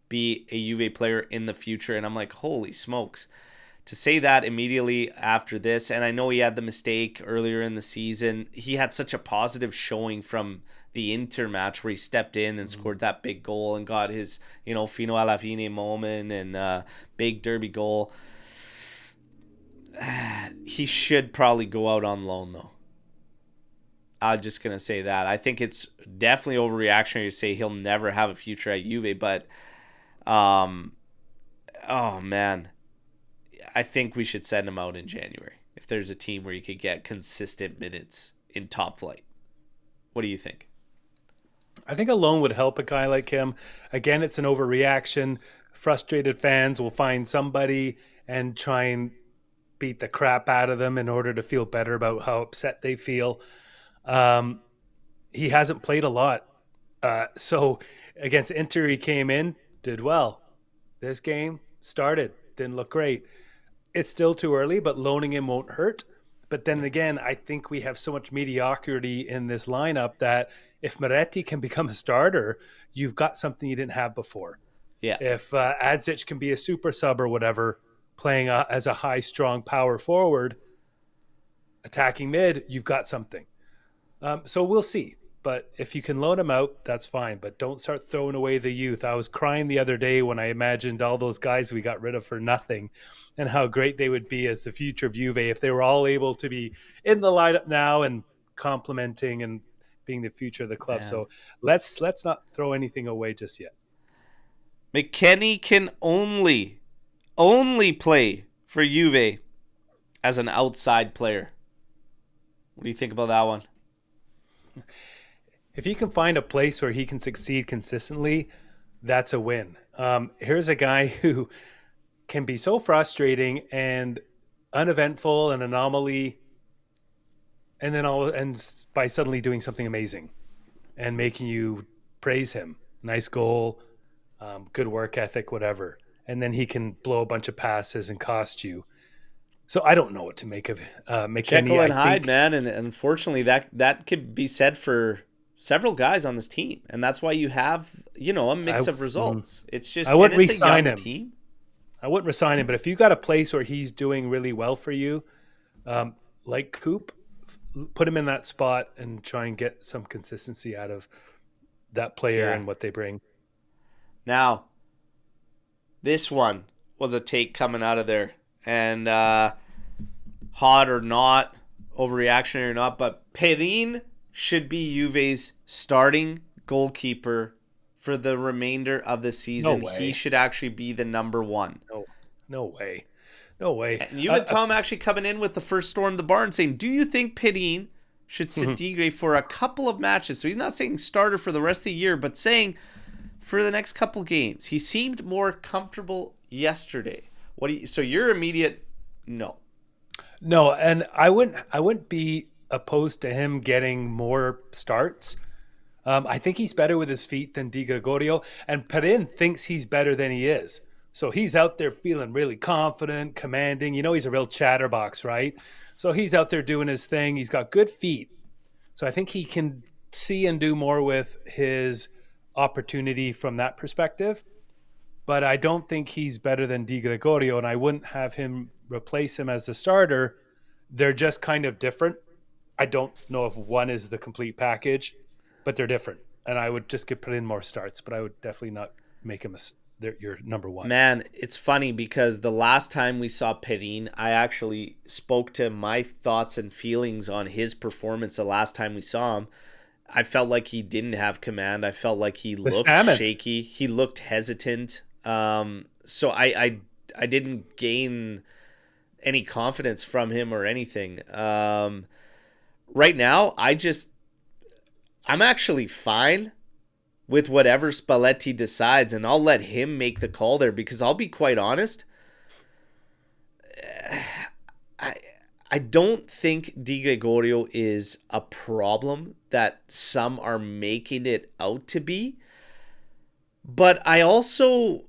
be a Juve player in the future. And I'm like, holy smokes. To say that immediately after this, and I know he had the mistake earlier in the season. He had such a positive showing from the Inter match where he stepped in and scored that big goal and got his, fino alla fine moment and big derby goal. He should probably go out on loan, though. I'm just going to say that. I think it's definitely overreactionary to say he'll never have a future at Juve, but oh, man. I think we should send him out in January if there's a team where you could get consistent minutes in top flight. What do you think? I think a loan would help a guy like him. Again, it's an overreaction. Frustrated fans will find somebody and try and beat the crap out of them in order to feel better about how upset they feel. He hasn't played a lot. So against Inter, he came in, did well. This game started, didn't look great. It's still too early, but loaning him won't hurt. But then again, I think we have so much mediocrity in this lineup that if Moretti can become a starter, you've got something you didn't have before. Yeah. If Adzic can be a super sub or whatever, playing as a high, strong power forward, attacking mid, you've got something. So we'll see. But if you can loan him out, that's fine. But don't start throwing away the youth. I was crying the other day when I imagined all those guys we got rid of for nothing and how great they would be as the future of Juve if they were all able to be in the lineup now and complimenting and being the future of the club. Yeah. So let's not throw anything away just yet. McKennie can only play for Juve as an outside player. What do you think about that one? If he can find a place where he can succeed consistently, that's a win. Here's a guy who can be so frustrating and uneventful, an anomaly, and then by suddenly doing something amazing and making you praise him. Nice goal, good work ethic, whatever. And then he can blow a bunch of passes and cost you. So I don't know what to make of McKennie. Jekyll and Hyde, man, and unfortunately that could be said for several guys on this team, and that's why you have, a mix of results. It's just I wouldn't it's re-sign him. Team. I wouldn't resign him, but if you got a place where he's doing really well for you, like Coop, put him in that spot and try and get some consistency out of that player and what they bring. Now, this one was a take coming out of there, and hot or not, overreactionary or not, but Perin should be Juve's starting goalkeeper for the remainder of the season. No way. He should actually be the number one. No way. No way. And you and Tom actually coming in with the first storm of the barn saying, do you think Perin should sit Digre for a couple of matches? So he's not saying starter for the rest of the year, but saying for the next couple games. He seemed more comfortable yesterday. So your immediate no. No, and I wouldn't be opposed to him getting more starts. I think he's better with his feet than Di Gregorio, and Perin thinks he's better than he is. So he's out there feeling really confident, commanding. He's a real chatterbox, right? So he's out there doing his thing. He's got good feet. So I think he can see and do more with his opportunity from that perspective. But I don't think he's better than Di Gregorio, and I wouldn't have him replace him as the starter. They're just kind of different. I don't know if one is the complete package, but they're different. And I would just put in more starts, but I would definitely not make him your number one. Man, it's funny because the last time we saw Perin, I actually spoke to my thoughts and feelings on his performance the last time we saw him. I felt like he didn't have command. I felt like he looked shaky. He looked hesitant. So I didn't gain any confidence from him or anything. Right now, I'm actually fine with whatever Spalletti decides, and I'll let him make the call there, because I'll be quite honest. I don't think Di Gregorio is a problem that some are making it out to be, but I also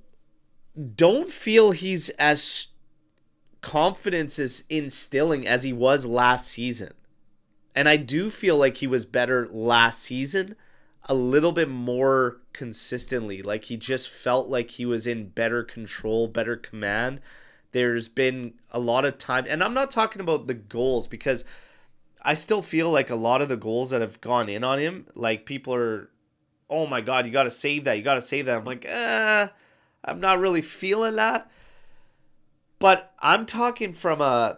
don't feel he's as confidence is instilling as he was last season. And I do feel like he was better last season, a little bit more consistently. Like he just felt like he was in better control, better command. There's been a lot of time, and I'm not talking about the goals, because I still feel like a lot of the goals that have gone in on him, like people are, oh my God, you got to save that. You got to save that. I'm like, I'm not really feeling that. But I'm talking from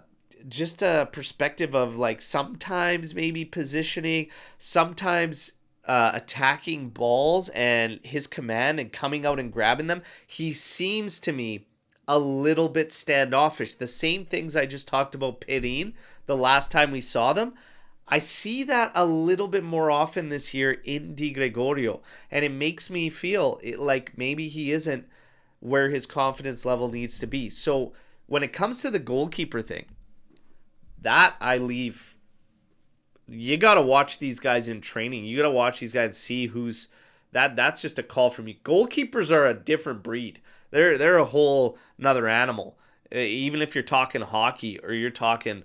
just a perspective of like sometimes maybe positioning, sometimes attacking balls and his command and coming out and grabbing them. He seems to me a little bit standoffish. The same things I just talked about Perin the last time we saw them. I see that a little bit more often this year in Di Gregorio, and it makes me feel like maybe he isn't where his confidence level needs to be. So when it comes to the goalkeeper thing, that I leave. You got to watch these guys in training. You got to watch these guys, see who's that. That's just a call from you. Goalkeepers are a different breed. They're a whole another animal. Even if you're talking hockey or you're talking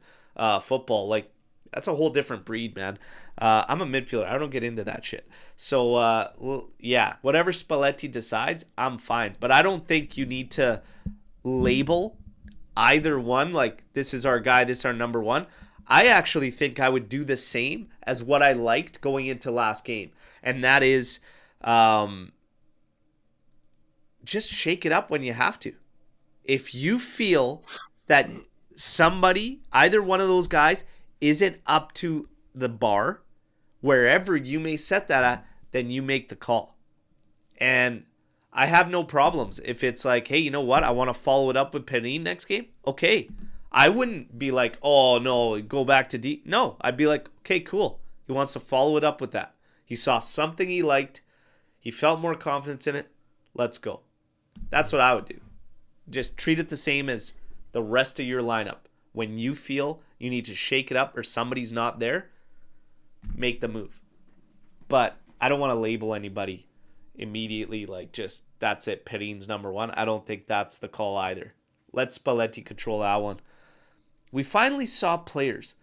football, like that's a whole different breed, man. I'm a midfielder. I don't get into that shit. So, yeah, whatever Spalletti decides, I'm fine. But I don't think you need to label either one like this is our guy, this is our number one. I actually think I would do the same as what I liked going into last game. And that is just shake it up when you have to. If you feel that somebody, either one of those guys, isn't up to the bar, wherever you may set that at, then you make the call. And I have no problems if it's like, hey, you know what? I want to follow it up with Perin next game. Okay. I wouldn't be like, oh, no, go back to D. No, I'd be like, okay, cool. He wants to follow it up with that. He saw something he liked. He felt more confidence in it. Let's go. That's what I would do. Just treat it the same as the rest of your lineup. When you feel you need to shake it up or somebody's not there, make the move. But I don't want to label anybody immediately like just that's it, Perin's number one. I don't think that's the call either. Let Spalletti control that one. We finally saw players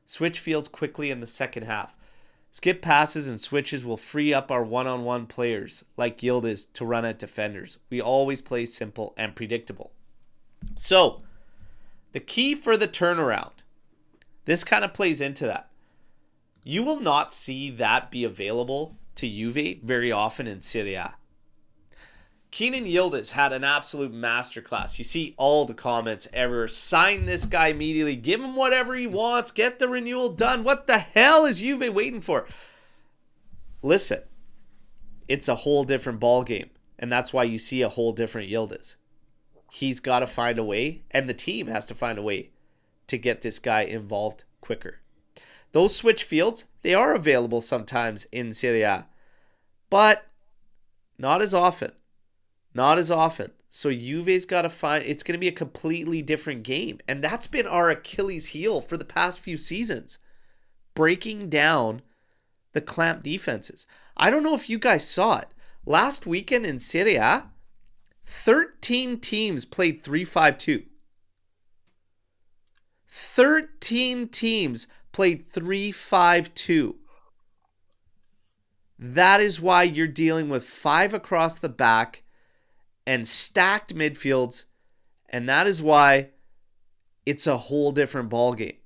switch fields quickly in the second half. Skip passes and switches will free up our one-on-one players like Yildiz to run at defenders. We always play simple and predictable. So, the key for the turnaround, this kind of plays into that. You will not see that be available to Juve very often in Serie A. Kenan Yildiz had an absolute masterclass. You see all the comments ever. Sign this guy immediately. Give him whatever he wants. Get the renewal done. What the hell is Juve waiting for? Listen, it's a whole different ball game, and that's why you see a whole different Yildiz. He's got to find a way, and the team has to find a way to get this guy involved quicker. Those switch fields, they are available sometimes in Serie A, but not as often. Not as often. So Juve's got to find, it's going to be a completely different game. And that's been our Achilles heel for the past few seasons. Breaking down the clamp defenses. I don't know if you guys saw it. Last weekend in Serie A, 13 teams played 3-5-2. 13 teams played 3-5-2. That is why you're dealing with 5 across the back and stacked midfields, and that is why it's a whole different ball game.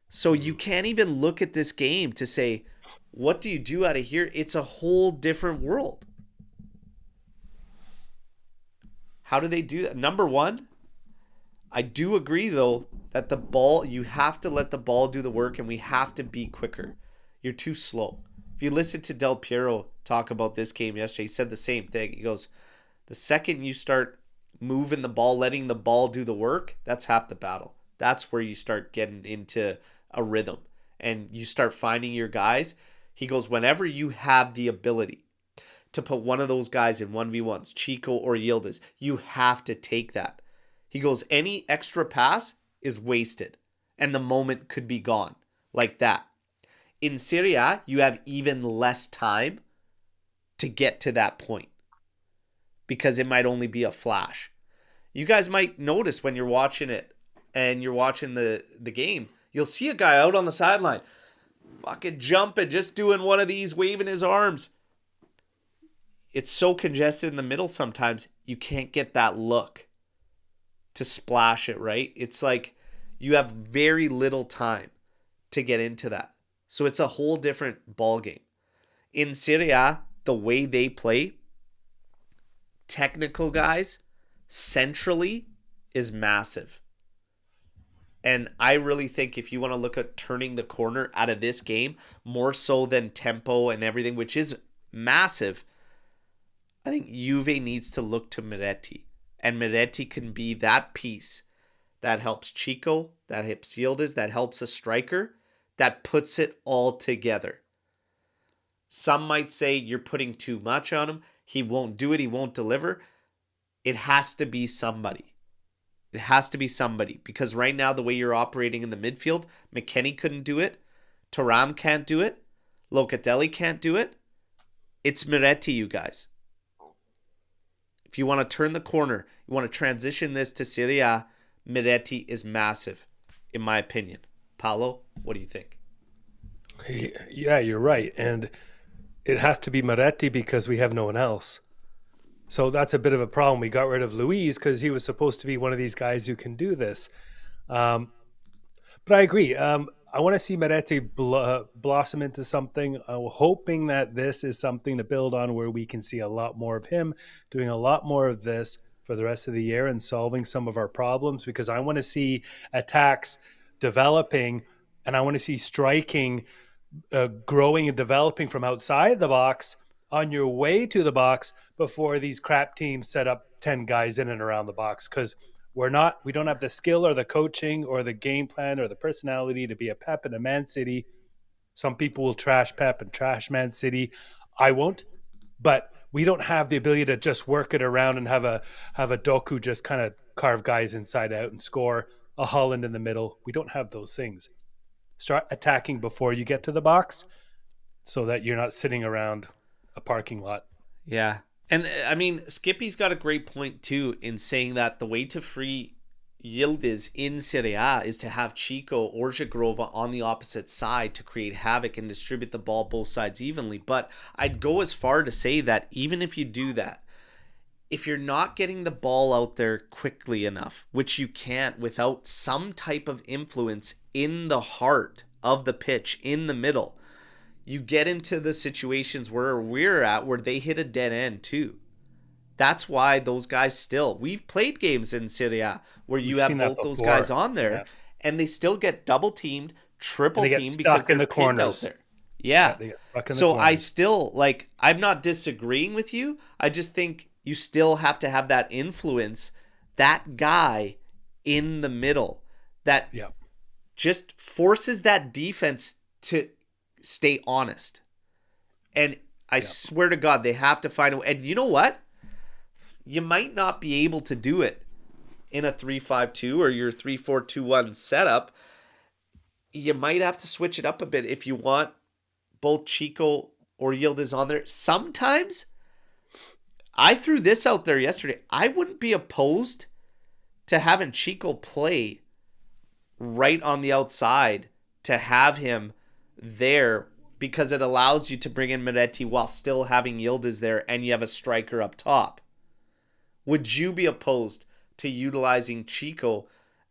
So you can't even look at this game to say, what do you do out of here? It's a whole different world. How do they do that? Number one, I do agree, though, that the ball, you have to let the ball do the work, and we have to be quicker. You're too slow. If you listen to Del Piero talk about this game yesterday, he said the same thing. He goes, the second you start moving the ball, letting the ball do the work, that's half the battle. That's where you start getting into a rhythm and you start finding your guys. He goes, whenever you have the ability to put one of those guys in 1v1s, Chico or Yildiz, you have to take that. He goes, any extra pass is wasted and the moment could be gone like that. In Serie A, you have even less time to get to that point, because it might only be a flash. You guys might notice when you're watching it and you're watching the game, you'll see a guy out on the sideline fucking jumping, just doing one of these, waving his arms. It's so congested in the middle sometimes, you can't get that look to splash it, right? It's like you have very little time to get into that. So it's a whole different ball game. In Serie A, the way they play, technical guys centrally is massive. And I really think if you want to look at turning the corner out of this game, more so than tempo and everything, which is massive, I think Juve needs to look to Miretti. And Miretti can be that piece that helps Chico, that helps Yildiz, that helps a striker, that puts it all together. Some might say you're putting too much on him. He won't do it. He won't deliver. It has to be somebody. It has to be somebody. Because right now, the way you're operating in the midfield, McKennie couldn't do it. Thuram can't do it. Locatelli can't do it. It's Miretti, you guys. If you want to turn the corner, you want to transition this to Serie A, Miretti is massive, in my opinion. Paolo, what do you think? Yeah, you're right. And it has to be Miretti because we have no one else. So that's a bit of a problem. We got rid of Luis because he was supposed to be one of these guys who can do this. But I agree. I want to see Miretti blossom into something. I'm hoping that this is something to build on where we can see a lot more of him doing a lot more of this for the rest of the year and solving some of our problems, because I want to see attacks developing and I want to see striking growing and developing from outside the box on your way to the box before these crap teams set up 10 guys in and around the box, because we don't have the skill or the coaching or the game plan or the personality to be a Pep and a Man City. Some people will trash Pep and trash Man City. I won't, but we don't have the ability to just work it around and have a Doku just kind of carve guys inside out and score, a Holland in the middle. We don't have those things. Start attacking before you get to the box so that you're not sitting around a parking lot. Yeah. And I mean, Skippy's got a great point too in saying that the way to free Yildiz in Serie A is to have Chico or Jagrova on the opposite side to create havoc and distribute the ball both sides evenly. But I'd go as far to say that even if you do that, if you're not getting the ball out there quickly enough, which you can't without some type of influence in the heart of the pitch, in the middle, you get into the situations where we're at where they hit a dead end too. That's why those guys still, we've played games in Serie A where you have both those guys on there and they still get double teamed, triple teamed because they're in the corners out there. Yeah. So I still, like, I'm not disagreeing with you. I just think you still have to have that influence, that guy in the middle that just forces that defense to stay honest. And I swear to God, they have to find a way. And you know what? You might not be able to do it in a 3-5-2 or your 3-4-2-1 setup. You might have to switch it up a bit if you want both Chico or Yildiz on there. Sometimes, I threw this out there yesterday, I wouldn't be opposed to having Chico play right on the outside to have him there because it allows you to bring in Miretti while still having Yildiz there and you have a striker up top. Would you be opposed to utilizing Chico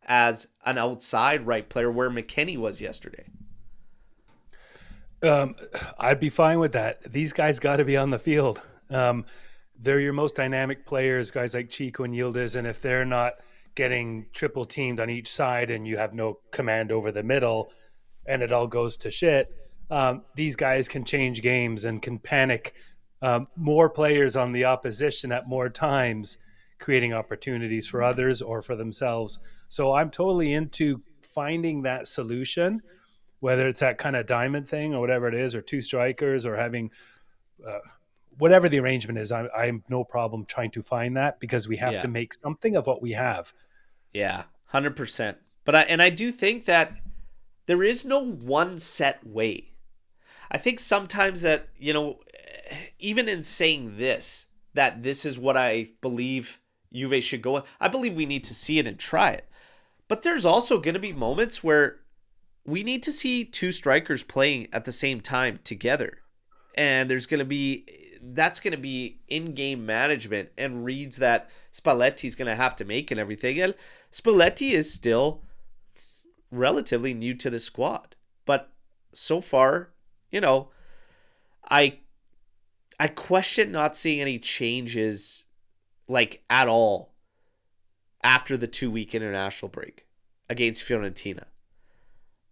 as an outside right player where McKennie was yesterday? I'd be fine with that. These guys got to be on the field. They're your most dynamic players, guys like Chico and Yildiz, and if they're not getting triple teamed on each side and you have no command over the middle and it all goes to shit, these guys can change games and can panic more players on the opposition at more times, creating opportunities for others or for themselves. So I'm totally into finding that solution, whether it's that kind of diamond thing or whatever it is, or two strikers or having whatever the arrangement is. I'm no problem trying to find that because we have to make something of what we have. Yeah, 100%. But I do think that there is no one set way. I think sometimes that, even in saying this, that this is what I believe Juve should go with, I believe we need to see it and try it. But there's also going to be moments where we need to see two strikers playing at the same time together. And that's going to be in-game management and reads that Spalletti's going to have to make and everything. And Spalletti is still relatively new to the squad. But so far, I question not seeing any changes like at all after the 2-week international break against Fiorentina.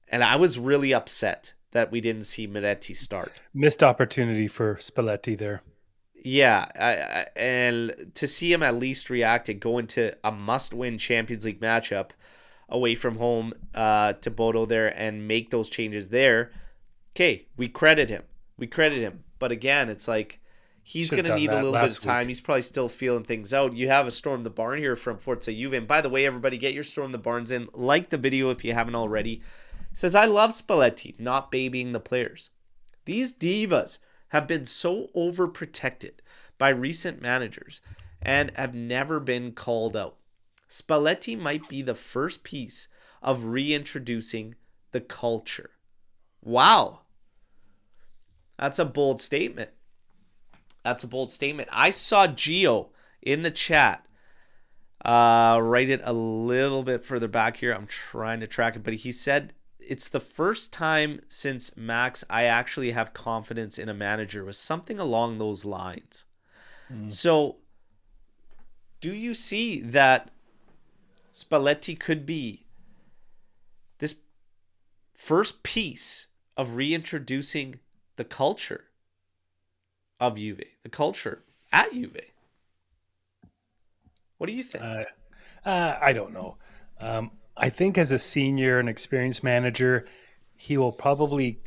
And I was really upset that we didn't see Miretti start. Missed opportunity for Spalletti there. Yeah, and to see him at least react and go into a must-win Champions League matchup away from home to Bodo there and make those changes there, okay, we credit him. But again, it's like he's going to need a little bit of time. He's probably still feeling things out. You have a Storm the Barn here from Forza Juve. And by the way, everybody, get your Storm the Barns in. Like the video if you haven't already. Says, I love Spalletti, not babying the players. These divas have been so overprotected by recent managers and have never been called out. Spalletti might be the first piece of reintroducing the culture. Wow. That's a bold statement. I saw Gio in the chat write it a little bit further back here. I'm trying to track it, but he said, it's the first time since Max I actually have confidence in a manager, with something along those lines. So do you see that Spalletti could be this first piece of reintroducing the culture of Juve, the culture at Juve? What do you think? I don't know. I think as a senior and experienced manager, he will probably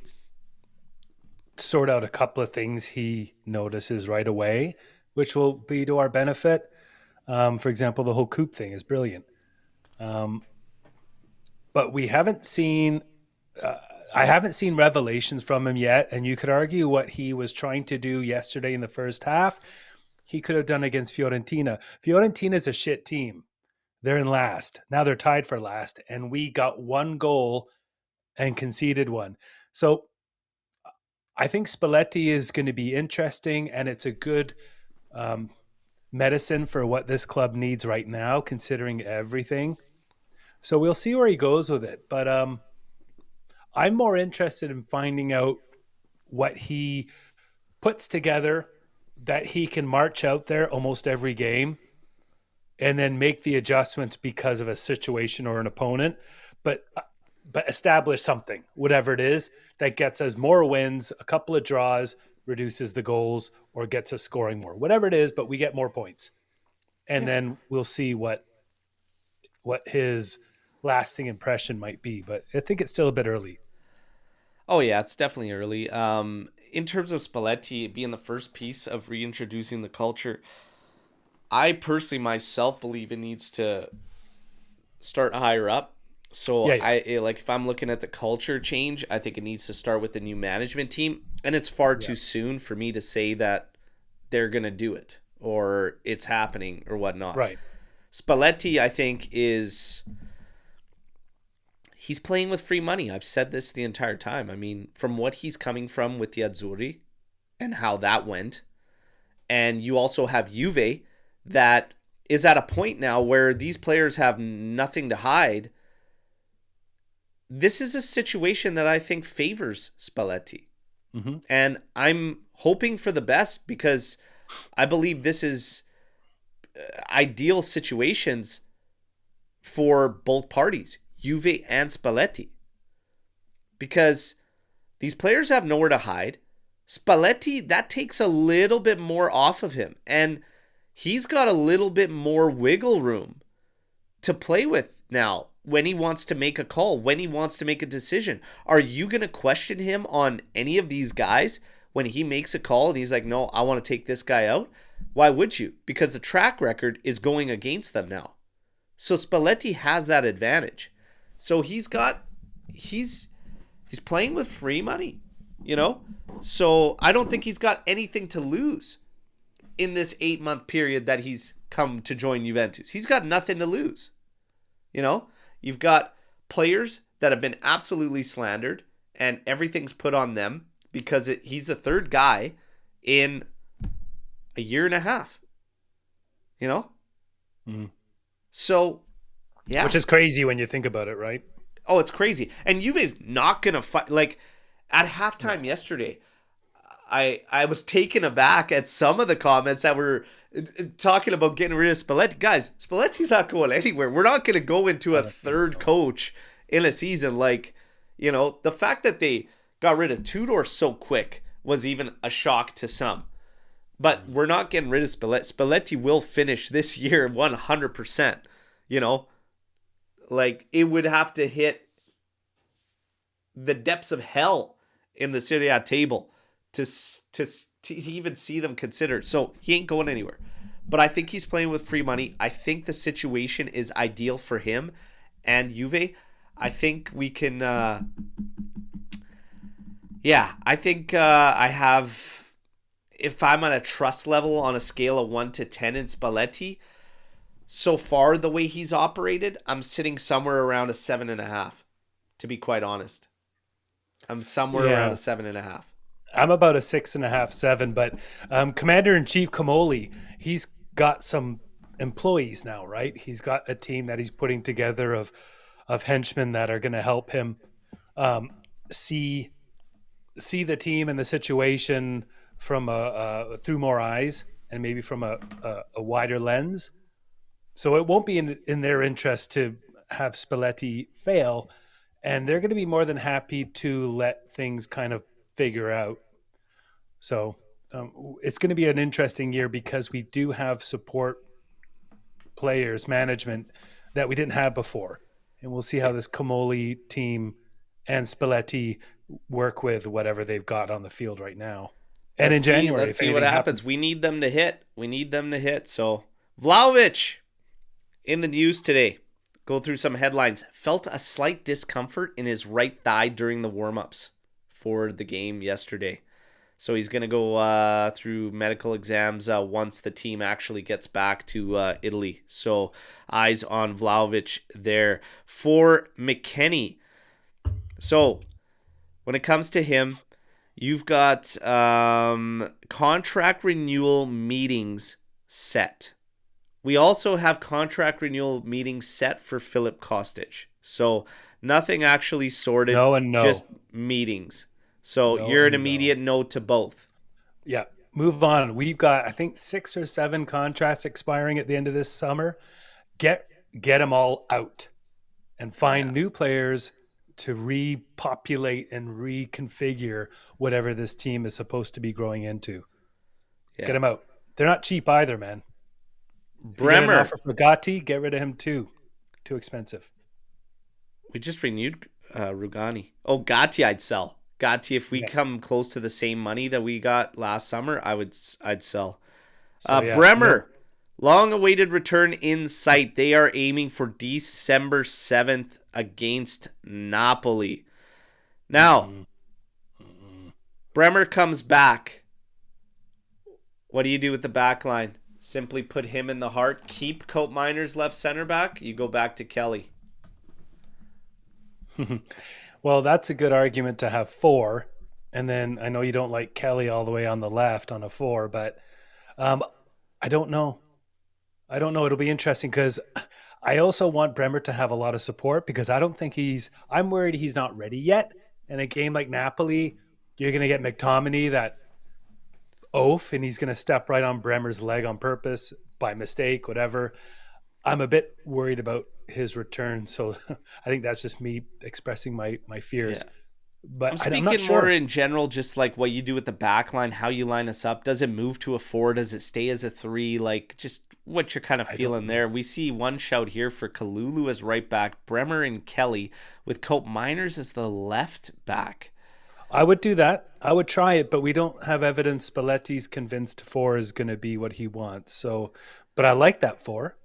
sort out a couple of things he notices right away, which will be to our benefit. For example, the whole Coop thing is brilliant. But we haven't seen... I haven't seen revelations from him yet, and you could argue what he was trying to do yesterday in the first half, he could have done against Fiorentina. Fiorentina is a shit team. They're in last. Now they're tied for last, and we got one goal and conceded one. So I think Spalletti is going to be interesting, and it's a good medicine for what this club needs right now, considering everything. So we'll see where he goes with it. But I'm more interested in finding out what he puts together that he can march out there almost every game and then make the adjustments because of a situation or an opponent, but establish something, whatever it is, that gets us more wins, a couple of draws, reduces the goals, or gets us scoring more. Whatever it is, but we get more points. And then we'll see what his lasting impression might be. But I think it's still a bit early. Oh, yeah, it's definitely early. In terms of Spalletti being the first piece of reintroducing the culture, I personally myself believe it needs to start higher up. So if I'm looking at the culture change, I think it needs to start with the new management team. And it's far too soon for me to say that they're going to do it or it's happening or whatnot. Right. Spalletti, I think, he's playing with free money. I've said this the entire time. I mean, from what he's coming from with the Azzurri and how that went. And you also have Juve that is at a point now where these players have nothing to hide. This is a situation that I think favors Spalletti. Mm-hmm. And I'm hoping for the best because I believe this is ideal situations for both parties, Juve and Spalletti. Because these players have nowhere to hide. Spalletti, that takes a little bit more off of him. And he's got a little bit more wiggle room to play with now when he wants to make a call, when he wants to make a decision. Are you going to question him on any of these guys when he makes a call and he's like, no, I want to take this guy out? Why would you? Because the track record is going against them now. So Spalletti has that advantage. So he's playing with free money, So I don't think he's got anything to lose in this 8-month period that he's come to join Juventus. He's got nothing to lose. You've got players that have been absolutely slandered and everything's put on them because he's the third guy in a year and a half. So, yeah. Which is crazy when you think about it, right? Oh, it's crazy. And Juve's not going to fight. Like, at halftime yesterday, I was taken aback at some of the comments that were talking about getting rid of Spalletti. Guys, Spalletti's not going anywhere. We're not going to go into a third coach in a season. Like, the fact that they got rid of Tudor so quick was even a shock to some. But we're not getting rid of Spalletti. Spalletti will finish this year 100%. Like, it would have to hit the depths of hell in the Serie A table to even see them considered. So he ain't going anywhere. But I think he's playing with free money. I think the situation is ideal for him and Juve. I think we can... I think I have... If I'm on a trust level on a scale of 1 to 10 in Spalletti, so far the way he's operated, I'm sitting somewhere around a 7.5, to be quite honest. I'm somewhere around a 7.5. I'm about a 6.5, 7, but Commander-in-Chief Comoli, he's got some employees now, right? He's got a team that he's putting together of henchmen that are going to help him see the team and the situation from through more eyes and maybe from a wider lens. So it won't be in their interest to have Spalletti fail, and they're going to be more than happy to let things kind of figure out. So it's going to be an interesting year because we do have support players, management that we didn't have before. And we'll see how this Comoli team and Spalletti work with whatever they've got on the field right now. And in January, let's see what happens. We need them to hit. So Vlahovic in the news today. Go through some headlines. Felt a slight discomfort in his right thigh during the warm-ups for the game yesterday. So he's going to go through medical exams once the team actually gets back to Italy. So eyes on Vlahovic there. For McKennie, so when it comes to him, you've got contract renewal meetings set. We also have contract renewal meetings set for Filip Kostic. So nothing actually sorted, just meetings. So you're an immediate no to both. Yeah, move on. We've got, I think, 6 or 7 contracts expiring at the end of this summer. Get them all out and find new players to repopulate and reconfigure whatever this team is supposed to be growing into. Yeah. Get them out. They're not cheap either, man. Bremer. An offer for Gatti, get rid of him too. Too expensive. We just renewed Rugani. Oh, Gatti I'd sell. Gatti, if we come close to the same money that we got last summer, I'd sell. So, Bremer, long-awaited return in sight. They are aiming for December 7th against Napoli. Now, Bremer comes back. What do you do with the back line? Simply put him in the heart. Keep Cope Miners left center back. You go back to Kelly. Well, that's a good argument to have 4. And then I know you don't like Kelly all the way on the left on a 4, but I don't know. It'll be interesting because I also want Bremer to have a lot of support because I don't think I'm worried he's not ready yet. In a game like Napoli, you're going to get McTominay, that oaf, and he's going to step right on Bremer's leg on purpose, by mistake, whatever. I'm a bit worried about his return, so I think that's just me expressing my fears. Yeah. But I'm speaking not sure. More in general, just like what you do with the back line, how you line us up. Does it move to a 4? Does it stay as a 3? Like, just what you're kind of feeling there. We see one shout here for Kalulu as right back, Bremer and Kelly, with Cope Miners as the left back. I would do that. I would try it, but we don't have evidence Spalletti's convinced 4 is going to be what he wants. So, but I like that 4.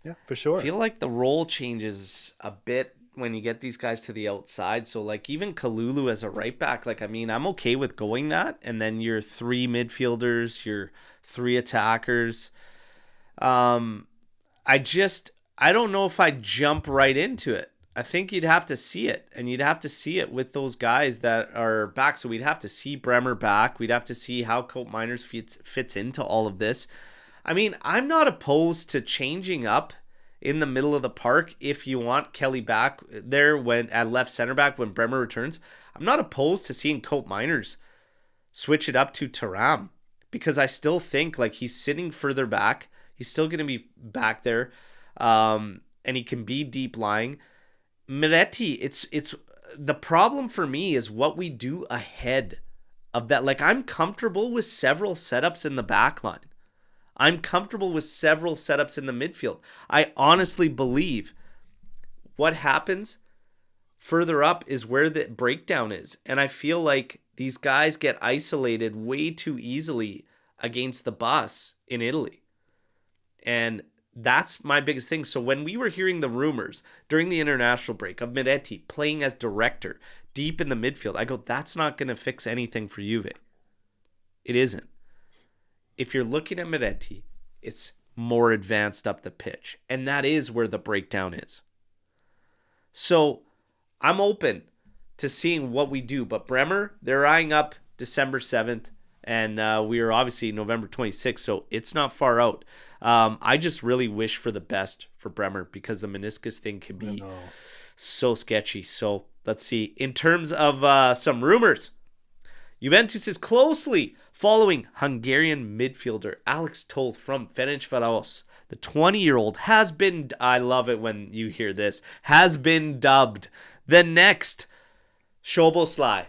Yeah, for sure. I feel like the role changes a bit when you get these guys to the outside. So, like, even Kalulu as a right back, like, I mean, I'm okay with going that. And then your 3 midfielders, your 3 attackers. I don't know if I jump right into it. I think you'd have to see it. And you'd have to see it with those guys that are back. So we'd have to see Bremer back. We'd have to see how Cope Miners fits into all of this. I mean, I'm not opposed to changing up in the middle of the park if you want Kelly back there when at left center back when Bremer returns. I'm not opposed to seeing Cope Miners switch it up to Thuram because I still think like he's sitting further back. He's still going to be back there, and he can be deep lying. Miretti, it's the problem for me is what we do ahead of that. Like, I'm comfortable with several setups in the back line. I'm comfortable with several setups in the midfield. I honestly believe what happens further up is where the breakdown is. And I feel like these guys get isolated way too easily against the bus in Italy. And that's my biggest thing. So when we were hearing the rumors during the international break of Miretti playing as director deep in the midfield, I go, that's not going to fix anything for Juve. It isn't. If you're looking at Miretti, it's more advanced up the pitch. And that is where the breakdown is. So I'm open to seeing what we do. But Bremer, they're eyeing up December 7th. And we are obviously November 26th, so it's not far out. I just really wish for the best for Bremer because the meniscus thing can be so sketchy. So let's see. In terms of some rumors, Juventus is closely following Hungarian midfielder Alex Toth from Ferencváros. The 20-year-old has been, I love it when you hear this, has been dubbed the next Szoboszlai.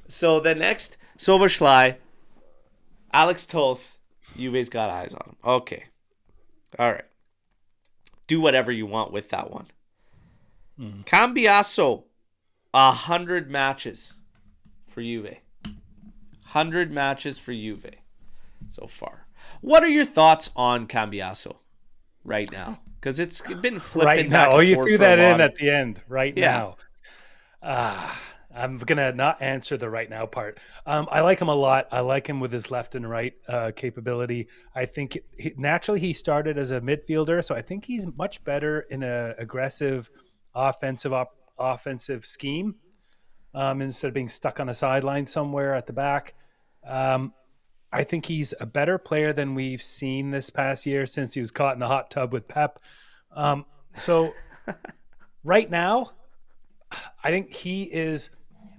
So the next Szoboszlai, Alex Toth, Juve's got eyes on him. Okay. All right. Do whatever you want with that one. Cambiasso, 100 matches for Juve. 100 matches for Juve so far. What are your thoughts on Cambiasso right now? Because it's been flipping right now. Back and you forth threw for that a in at the end. Right now. I'm gonna not answer the right now part. I like him a lot. I like him with his left and right capability. I think naturally he started as a midfielder, so I think he's much better in a aggressive offensive scheme instead of being stuck on a sideline somewhere at the back. I think he's a better player than we've seen this past year since he was caught in the hot tub with Pep. So right now, I think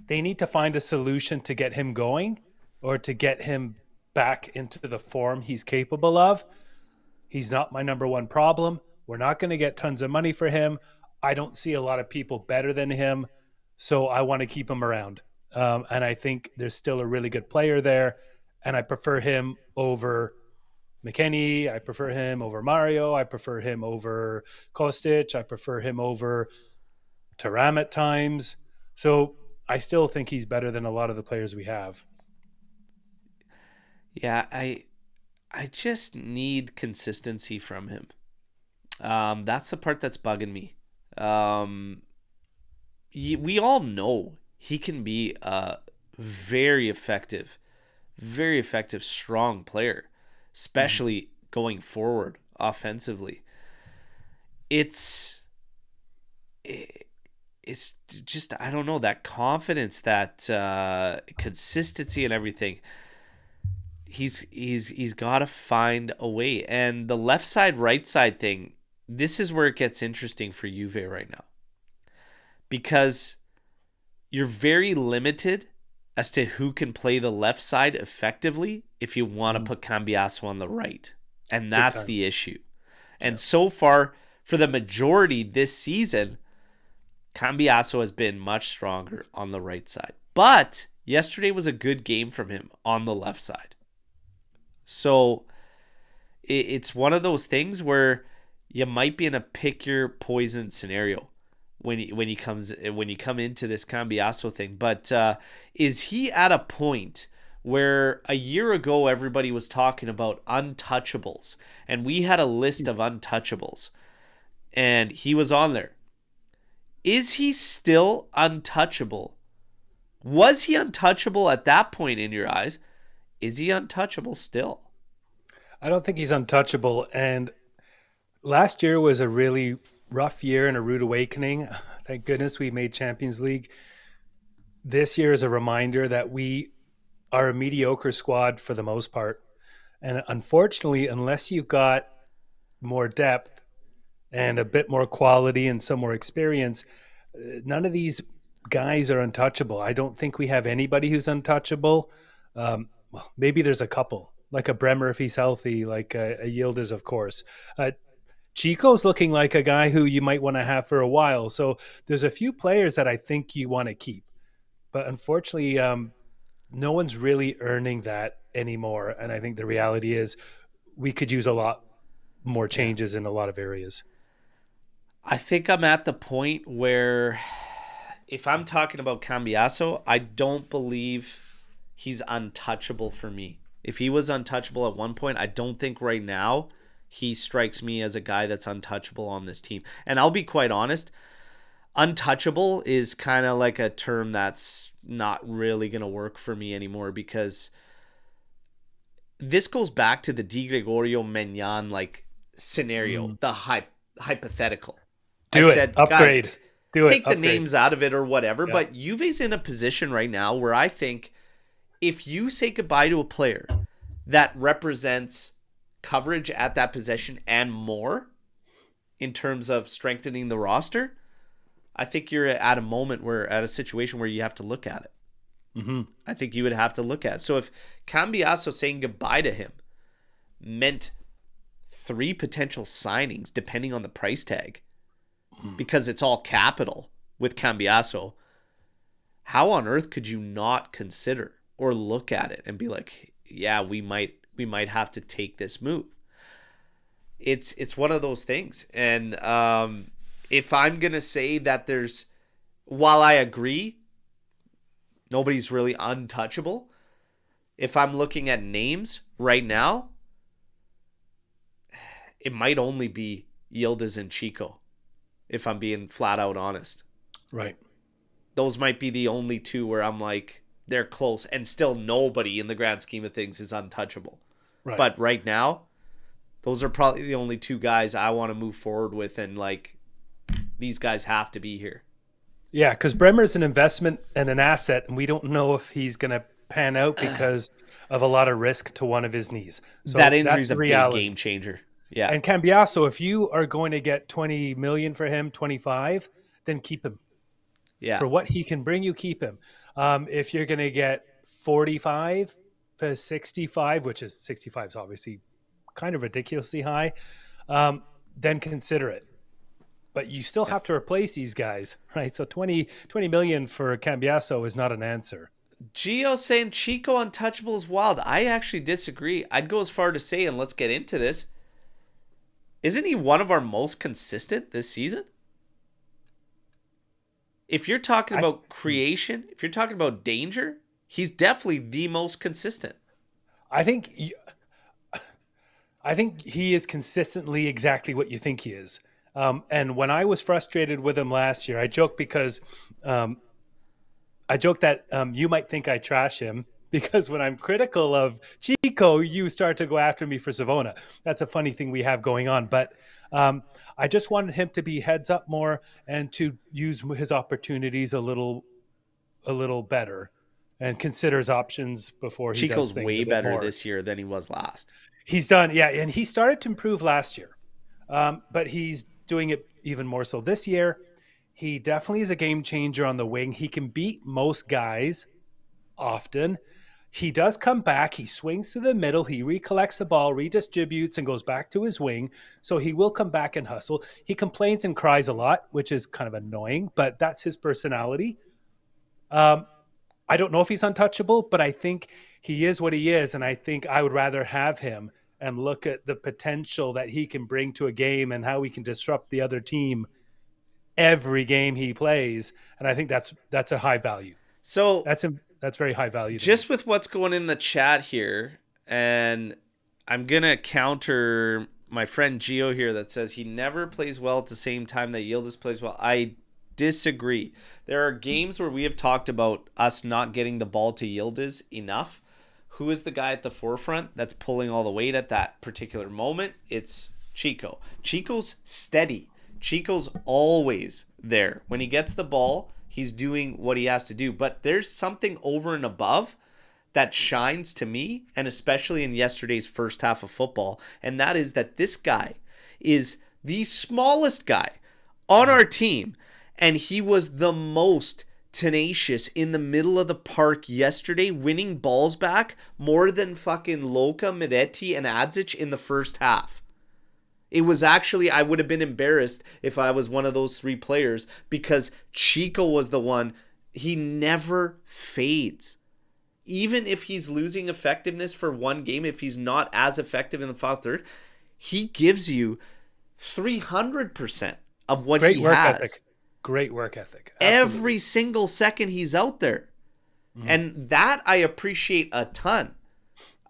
they need to find a solution to get him going or to get him back into the form he's capable of. He's not my number one problem. We're not going to get tons of money for him. I don't see a lot of people better than him, so I want to keep him around. And I think there's still a really good player there, and I prefer him over McKennie. I prefer him over Mario. I prefer him over Kostic. I prefer him over Thuram at times. So I still think he's better than a lot of the players we have. Yeah, I just need consistency from him. That's the part that's bugging me. We all know he can be a very effective, strong player, especially going forward offensively. It's just, I don't know, that confidence, that consistency and everything. He's got to find a way. And the left side, right side thing, this is where it gets interesting for Juve right now. Because you're very limited as to who can play the left side effectively if you want to put Cambiasso on the right. And that's the issue. And so far, for the majority this season, Cambiasso has been much stronger on the right side. But yesterday was a good game from him on the left side. So it's one of those things where you might be in a pick your poison scenario when you come into this Cambiasso thing. But is he at a point where a year ago everybody was talking about untouchables, and we had a list of untouchables, and he was on there? Is he still untouchable? Was he untouchable at that point in your eyes? Is he untouchable still? I don't think he's untouchable. And last year was a really rough year and a rude awakening. Thank goodness we made Champions League. This year is a reminder that we are a mediocre squad for the most part. And unfortunately, unless you've got more depth and a bit more quality and some more experience, none of these guys are untouchable. I don't think we have anybody who's untouchable. Well, maybe there's a couple, like a Bremer if he's healthy, like a Yildiz, of course. Chico's looking like a guy who you might want to have for a while. So there's a few players that I think you want to keep. But unfortunately, no one's really earning that anymore. And I think the reality is we could use a lot more changes in a lot of areas. I think I'm at the point where if I'm talking about Cambiasso, I don't believe he's untouchable for me. If he was untouchable at one point, I don't think right now he strikes me as a guy that's untouchable on this team. And I'll be quite honest, untouchable is kind of like a term that's not really going to work for me anymore, because this goes back to the Di Gregorio Maignan like scenario, the hypothetical. Upgrade. Guys, take the names out of it or whatever, but Juve's in a position right now where I think if you say goodbye to a player that represents coverage at that position and more in terms of strengthening the roster, I think you're at a situation where you have to look at it. I think you would have to look at it. So if Cambiasso saying goodbye to him meant 3 potential signings depending on the price tag, because it's all capital with Cambiasso, how on earth could you not consider or look at it and be like, yeah, we might have to take this move? It's one of those things. And if I'm going to say that while I agree, nobody's really untouchable, if I'm looking at names right now, it might only be Yildiz and Chico, if I'm being flat out honest. Right. those might be the only two where I'm like, they're close, and still nobody in the grand scheme of things is untouchable. Right. But right now, those are probably the only two guys I want to move forward with, and like, these guys have to be here. Yeah, because Bremer's an investment and an asset, and we don't know if he's going to pan out because of a lot of risk to one of his knees. So that injury's a big game changer. Yeah. And Cambiasso, if you are going to get 20 million for him, 25, then keep him. Yeah. For what he can bring you, keep him. If you're going to get 45 to 65, which is 65 is obviously kind of ridiculously high, then consider it. But you still have to replace these guys, right? So 20 million for Cambiasso is not an answer. Gio saying Chico untouchable is wild. I actually disagree. I'd go as far to say, and let's get into this, isn't he one of our most consistent this season? If you're talking about creation, if you're talking about danger, he's definitely the most consistent. I think he is consistently exactly what you think he is. And when I was frustrated with him last year, I joked because that you might think I trash him because when I'm critical of Chico, you start to go after me for Savona. That's a funny thing we have going on. But I just wanted him to be heads up more and to use his opportunities a little better and consider his options before he Chico's does things way better more. this year than he was last. He's done, yeah, and he started to improve last year, but he's doing it even more so this year. He definitely is a game changer on the wing. He can beat most guys often. He does come back. He swings to the middle. He recollects the ball, redistributes, and goes back to his wing. So he will come back and hustle. He complains and cries a lot, which is kind of annoying, but that's his personality. I don't know if he's untouchable, but I think he is what he is, and I think I would rather have him and look at the potential that he can bring to a game and how he can disrupt the other team every game he plays. And I think that's a high value. So that's very high value. Just with what's going in the chat here, and I'm going to counter my friend Gio here that says he never plays well at the same time that Yildiz plays well. I disagree. There are games where we have talked about us not getting the ball to Yildiz enough. Who is the guy at the forefront that's pulling all the weight at that particular moment? It's Chico. Chico's steady. Chico's always there. When he gets the ball, he's doing what he has to do. But there's something over and above that shines to me, and especially in yesterday's first half of football, and that is that this guy is the smallest guy on our team, and he was the most tenacious in the middle of the park yesterday, winning balls back more than fucking Loca, Miretti, and Adzic in the first half. It was actually, I would have been embarrassed if I was one of those three players because Chico was the one. He never fades. Even if he's losing effectiveness for one game, if he's not as effective in the final third, he gives you 300% of what he has. Ethic. Great work ethic. Absolutely. Every single second he's out there. Mm-hmm. And that I appreciate a ton.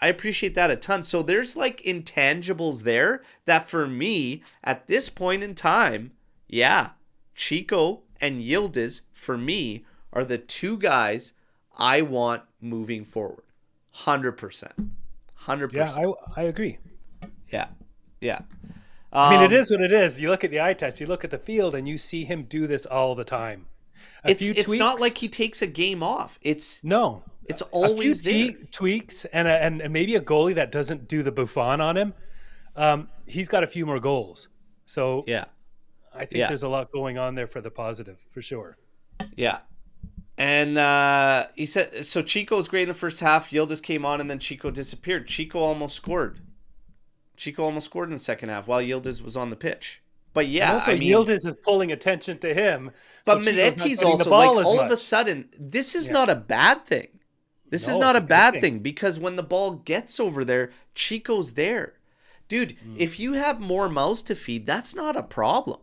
I appreciate that a ton. So there's like intangibles there that for me at this point in time, yeah, Chico and Yildiz for me are the two guys I want moving forward. 100%. 100%. Yeah, I agree. Yeah. Yeah. I mean, it is what it is. You look at the eye test, you look at the field, and you see him do this all the time. It's not like he takes a game off. It's always a few tweaks and maybe a goalie that doesn't do the Buffon on him. He's got a few more goals. So yeah, I think there's a lot going on there for the positive, for sure. Yeah. And he said, so Chico's great in the first half. Yildiz came on, and then Chico disappeared. Chico almost scored in the second half while Yildiz was on the pitch. But yeah, and also Yildiz is pulling attention to him. But Miretti's also like all of a sudden, this is not a bad thing. This is not a bad thing because when the ball gets over there, Chico's there. Dude, if you have more mouths to feed, that's not a problem.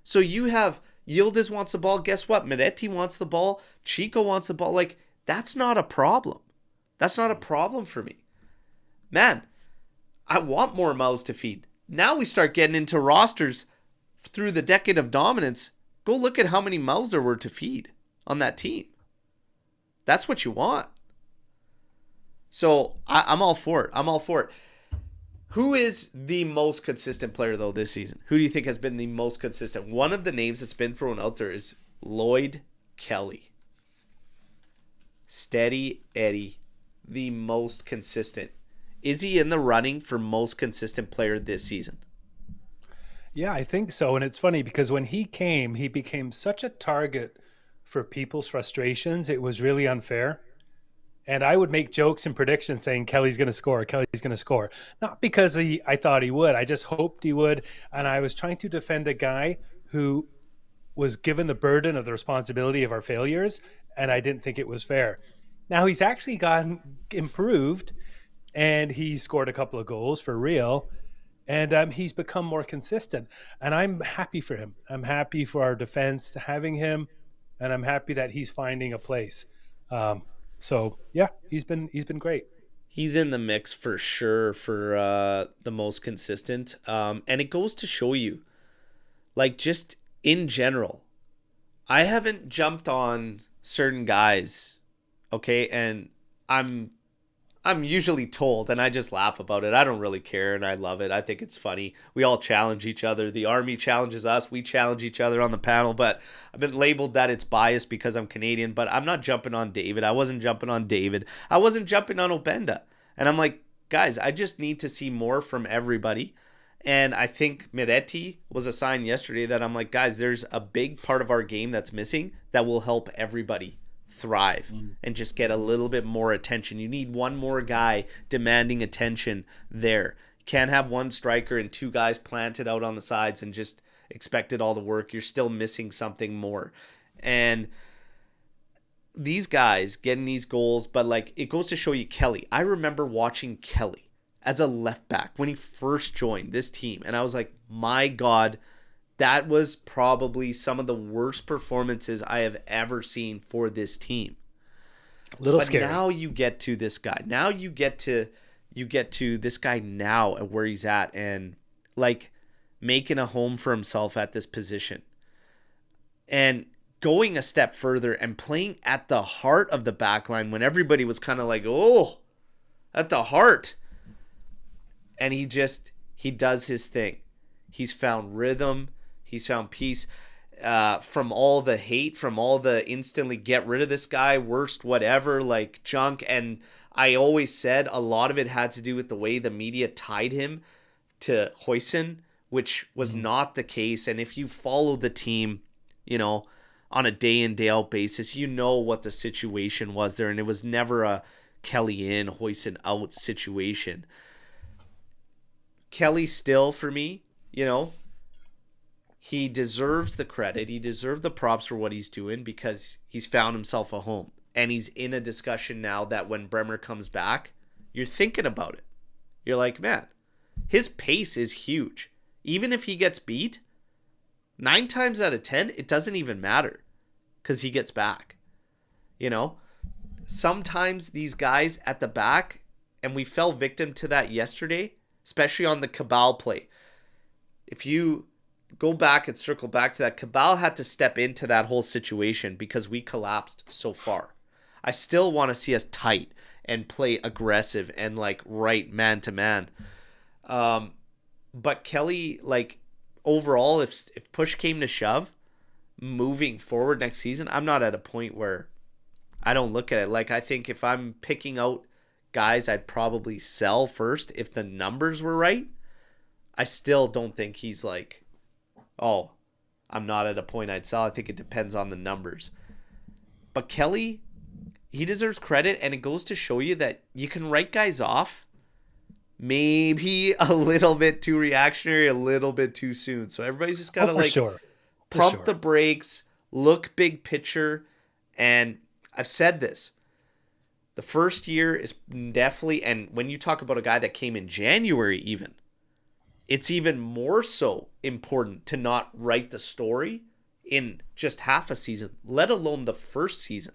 So you have Yildiz wants the ball. Guess what? Miretti wants the ball. Chico wants the ball. Like, that's not a problem. That's not a problem for me. Man, I want more mouths to feed. Now we start getting into rosters through the decade of dominance. Go look at how many mouths there were to feed. on that team. That's what you want. So I'm all for it. Who is the most consistent player, though, this season? Who do you think has been the most consistent? One of the names that's been thrown out there is Lloyd Kelly. Steady Eddie, the most consistent. Is he in the running for most consistent player this season? Yeah, I think so. And it's funny because when he came, he became such a target for people's frustrations. It was really unfair. And I would make jokes and predictions saying Kelly's going to score, Kelly's going to score. Not because I thought he would. I just hoped he would. And I was trying to defend a guy who was given the burden of the responsibility of our failures, and I didn't think it was fair. Now he's actually gotten improved, and he scored a couple of goals for real, and he's become more consistent. And I'm happy for him. I'm happy for our defense to having him, and I'm happy that he's finding a place. So yeah, he's been great. He's in the mix for sure for the most consistent. And it goes to show you, like, just in general, I haven't jumped on certain guys, okay, and I'm usually told, and I just laugh about it. I don't really care, and I love it. I think it's funny. We all challenge each other. The Army challenges us. We challenge each other on the panel, but I've been labeled that it's biased because I'm Canadian, but I'm not jumping on David. I wasn't jumping on David. I wasn't jumping on Obenda. And I'm like, guys, I just need to see more from everybody. And I think Miretti was a sign yesterday that I'm like, guys, there's a big part of our game that's missing that will help everybody thrive and just get a little bit more attention. You need one more guy demanding attention there. You can't have one striker and two guys planted out on the sides and just expected all the work. You're still missing something more. And these guys getting these goals, but like, it goes to show you Kelly. I remember watching Kelly as a left back when he first joined this team, and I was like, my God, that was probably some of the worst performances I have ever seen for this team. A little but scary. Now you get to this guy. Now you get to this guy now at where he's at, and like making a home for himself at this position. And going a step further and playing at the heart of the back line when everybody was kind of like, oh, at the heart. And he does his thing. He's found rhythm. He's found peace from all the hate, from all the instantly get rid of this guy, worst whatever, like junk. And I always said a lot of it had to do with the way the media tied him to Huijsen, which was not the case. And if you follow the team, you know, on a day in, day out basis, you know what the situation was there. And it was never a Kelly in, Huijsen out situation. Kelly still, for me, you know, he deserves the credit. He deserves the props for what he's doing because he's found himself a home. And he's in a discussion now that when Bremer comes back, you're thinking about it. You're like, man, his pace is huge. Even if he gets beat, 9 times out of 10, it doesn't even matter because he gets back. You know, sometimes these guys at the back, and we fell victim to that yesterday, especially on the Cabal play. If you go back and circle back to that, Cabal had to step into that whole situation because we collapsed so far. I still want to see us tight and play aggressive and like right man to man. But Kelly, like overall, if push came to shove, moving forward next season, I'm not at a point where I don't look at it. Like I think if I'm picking out guys I'd probably sell first if the numbers were right, I still don't think he's like, oh, I'm not at a point I'd sell. I think it depends on the numbers. But Kelly, he deserves credit, and it goes to show you that you can write guys off maybe a little bit too reactionary, a little bit too soon. So everybody's just got to pump the brakes, look big picture. And I've said this. The first year is definitely, and when you talk about a guy that came in January even, it's even more so important to not write the story in just half a season, let alone the first season.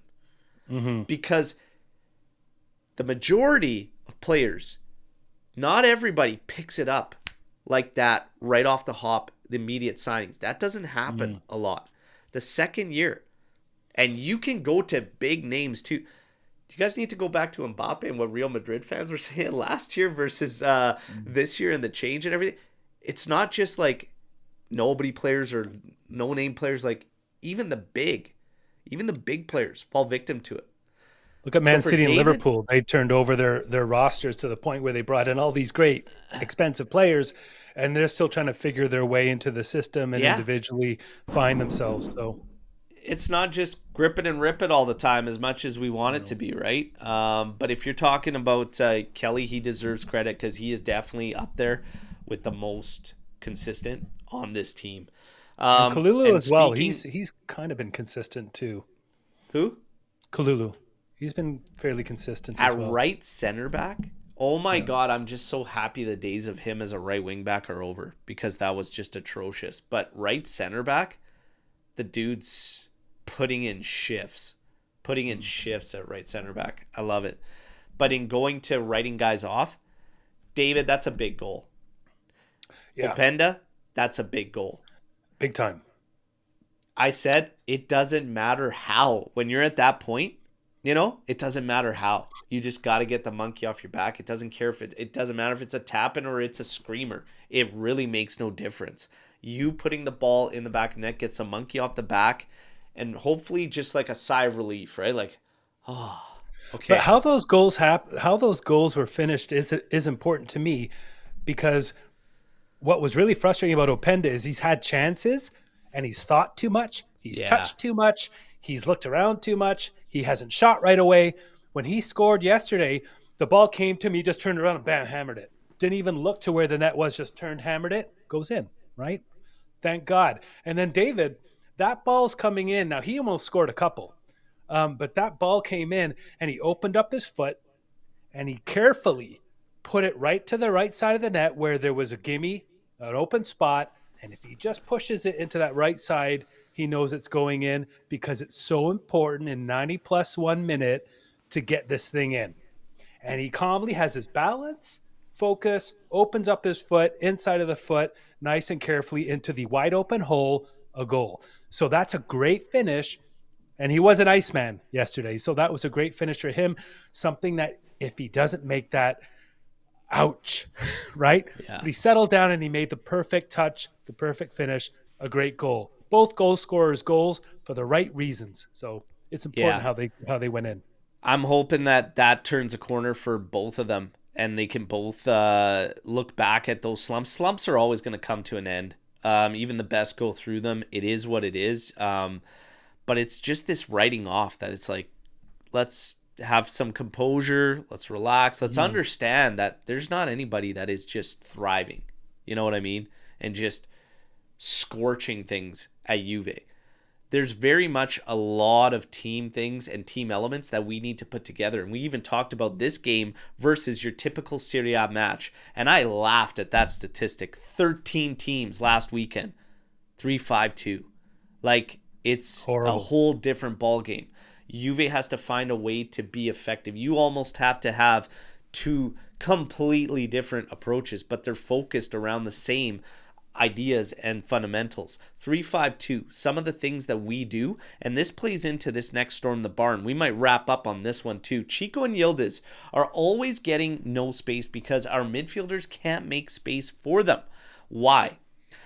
Mm-hmm. Because the majority of players, not everybody picks it up like that right off the hop, the immediate signings. That doesn't happen a lot. The second year, And you can go to big names too. Do you guys need to go back to Mbappe and what Real Madrid fans were saying last year versus this year and the change and everything? It's not just like nobody players or no-name players. Like even the big players fall victim to it. Look at Man City and Liverpool. They turned over their rosters to the point where they brought in all these great, expensive players, and they're still trying to figure their way into the system and individually find themselves. So it's not just grip it and rip it all the time as much as we want it to be, right? But if you're talking about Kelly, he deserves credit because he is definitely up there with the most consistent on this team. Kalulu as well. He's kind of been consistent too. Who? Kalulu. He's been fairly consistent as well. At right center back? Oh my God, I'm just so happy the days of him as a right wing back are over because that was just atrocious. But right center back, the dude's putting in shifts at right center back. I love it. But in going to writing guys off, David, that's a big goal. Yeah. Openda, that's a big goal. Big time. I said it doesn't matter how. When you're at that point, it doesn't matter how. You just got to get the monkey off your back. It doesn't care if it doesn't matter if it's a tap-in or it's a screamer. It really makes no difference. You putting the ball in the back of the net gets the monkey off the back and hopefully just like a sigh of relief, right? Like, oh, okay. But how those goals were finished is important to me because what was really frustrating about Openda is he's had chances and he's thought too much. He's touched too much. He's looked around too much. He hasn't shot right away. When he scored yesterday, the ball came to me, he just turned around and bam, hammered it. Didn't even look to where the net was, just turned, hammered it, goes in, right? Thank God. And then David, that ball's coming in. Now, he almost scored a couple, but that ball came in and he opened up his foot and he carefully put it right to the right side of the net where there was a gimme, an open spot. And if he just pushes it into that right side, he knows it's going in because it's so important in 90 plus 1 minute to get this thing in. And he calmly has his balance, focus, opens up his foot, inside of the foot, nice and carefully into the wide open hole, a goal. So that's a great finish. And he was an Iceman yesterday. So that was a great finish for him. Something that if he doesn't make that, ouch, right? Yeah. But he settled down and he made the perfect touch, the perfect finish, a great goal. Both goal scorers goals for the right reasons. So it's important how they went in. I'm hoping that turns a corner for both of them and they can both look back at those slumps. Slumps are always going to come to an end. Even the best go through them. It is what it is. But it's just this writing off that it's like, let's have some composure. Let's relax. Let's understand that there's not anybody that is just thriving. You know what I mean? And just scorching things at Juve. There's very much a lot of team things and team elements that we need to put together. And we even talked about this game versus your typical Serie A match. And I laughed at that statistic. 13 teams last weekend. 3-5-2. Like, it's horrible. A whole different ball game. Juve has to find a way to be effective. You almost have to have two completely different approaches, but they're focused around the same ideas and fundamentals. 3-5-2, some of the things that we do, and this plays into this next Storm the Barn. We might wrap up on this one too. Chico and Yildiz are always getting no space because our midfielders can't make space for them. Why?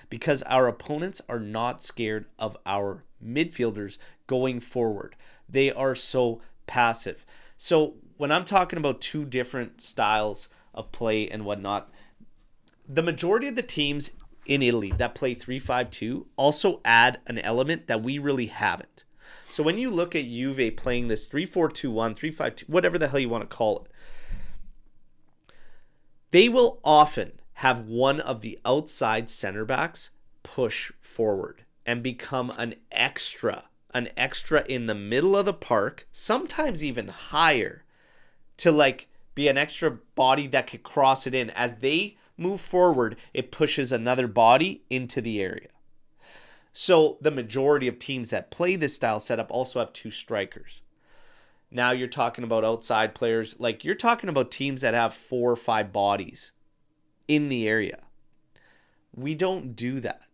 Because our opponents are not scared of our midfielders going forward. They are so passive. So when I'm talking about two different styles of play and whatnot, the majority of the teams in Italy that play 3-5-2 also add an element that we really haven't. So when you look at Juve playing this 3-4-2-1, 3-5-2, whatever the hell you want to call it, they will often have one of the outside center backs push forward and become an extra in the middle of the park, sometimes even higher, to like be an extra body that could cross it in. As they move forward, it pushes another body into the area. So the majority of teams that play this style setup also have two strikers. Now you're talking about outside players, like you're talking about teams that have 4 or 5 bodies in the area. We don't do that.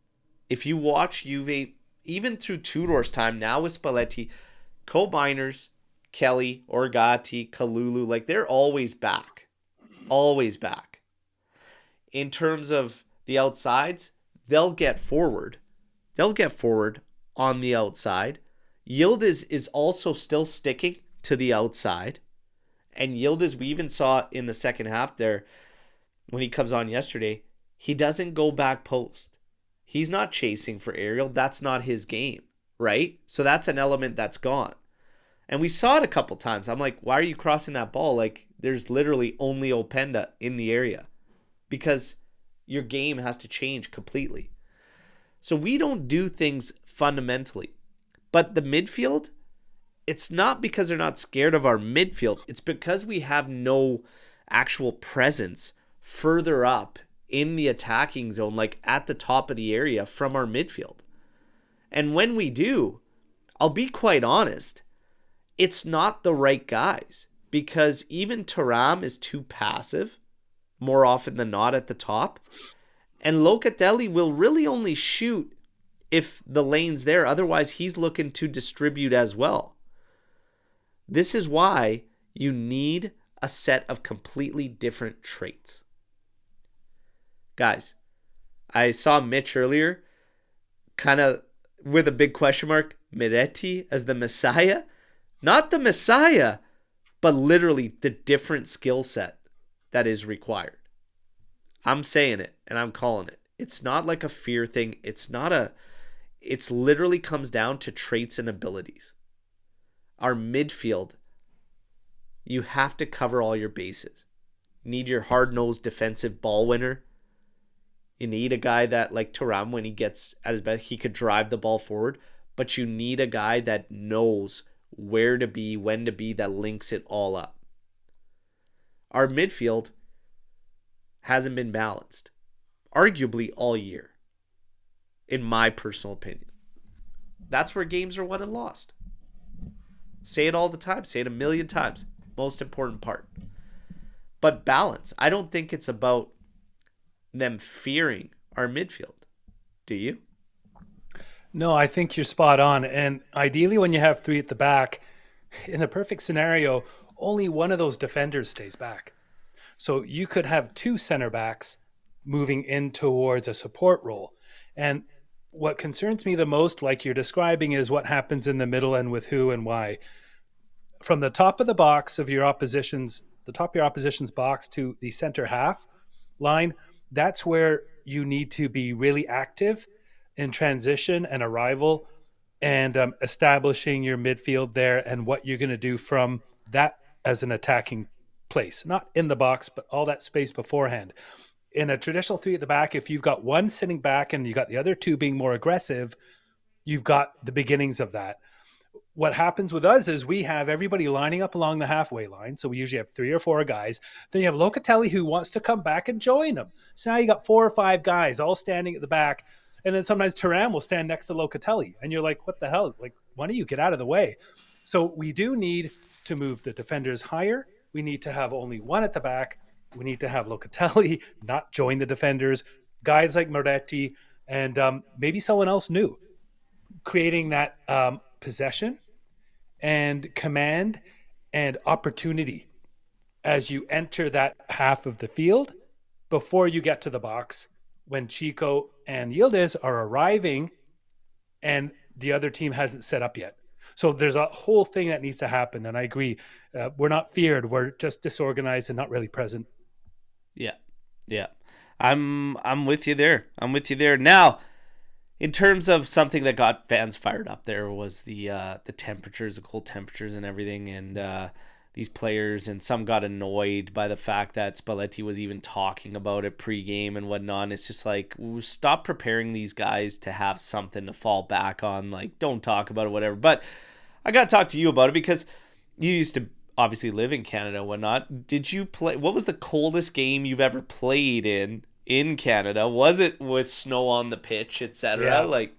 If you watch Juve, even through Tudor's time, now with Spalletti, Cole Miners, Kelly, Orgatti, Kalulu, like they're always back. Always back. In terms of the outsides, they'll get forward. They'll get forward on the outside. Yildiz is also still sticking to the outside. And Yildiz, we even saw in the second half there, when he comes on yesterday, he doesn't go back post. He's not chasing for aerial. That's not his game, right? So that's an element that's gone. And we saw it a couple times. I'm like, why are you crossing that ball? Like, there's literally only Openda in the area because your game has to change completely. So we don't do things fundamentally. But the midfield, it's not because they're not scared of our midfield. It's because we have no actual presence further up in the attacking zone, like at the top of the area from our midfield. And when we do, I'll be quite honest, it's not the right guys because even Thuram is too passive more often than not at the top. And Locatelli will really only shoot if the lane's there. Otherwise, he's looking to distribute as well. This is why you need a set of completely different traits. Guys, I saw Mitch earlier kind of with a big question mark, Miretti as the Messiah. Not the Messiah, but literally the different skill set that is required. I'm saying it and I'm calling it. It's not like a fear thing. It's literally comes down to traits and abilities. Our midfield, you have to cover all your bases. You need your hard-nosed defensive ball winner. You need a guy that, like Thuram, when he gets at his best, he could drive the ball forward. But you need a guy that knows where to be, when to be, that links it all up. Our midfield hasn't been balanced, arguably all year, in my personal opinion. That's where games are won and lost. Say it all the time. Say it a million times. Most important part. But balance. I don't think it's about them fearing our midfield. Do you? No, I think you're spot on. And ideally, when you have three at the back, in a perfect scenario, only one of those defenders stays back. So you could have two center backs moving in towards a support role. And what concerns me the most, like you're describing, is what happens in the middle and with who and why. From the top of the box of your opposition's, the top of your opposition's box to the center half line, that's where you need to be really active in transition and arrival and establishing your midfield there and what you're going to do from that as an attacking place, not in the box, but all that space beforehand. In a traditional three at the back, if you've got one sitting back and you got the other two being more aggressive, you've got the beginnings of that. What happens with us is we have everybody lining up along the halfway line. So we usually have 3 or 4 guys. Then you have Locatelli who wants to come back and join them. So now you got 4 or 5 guys all standing at the back. And then sometimes Thuram will stand next to Locatelli. And you're like, what the hell? Like, why don't you get out of the way? So we do need to move the defenders higher. We need to have only one at the back. We need to have Locatelli not join the defenders. Guys like Moretti and maybe someone else new. Creating that possession and command and opportunity as you enter that half of the field before you get to the box when Chico and Yildiz are arriving and the other team hasn't set up yet. So there's a whole thing that needs to happen. And I agree. We're not feared. We're just disorganized and not really present. Yeah. Yeah. I'm with you there. I'm with you there. Now, in terms of something that got fans fired up, there was the temperatures, the cold temperatures and everything, and these players, and some got annoyed by the fact that Spalletti was even talking about it pregame and whatnot. And it's just like, stop preparing these guys to have something to fall back on. Like, don't talk about it, whatever. But I got to talk to you about it because you used to obviously live in Canada and whatnot. Did you play? What was the coldest game you've ever played in Canada? Was it with snow on the pitch, etc.? Yeah. Like,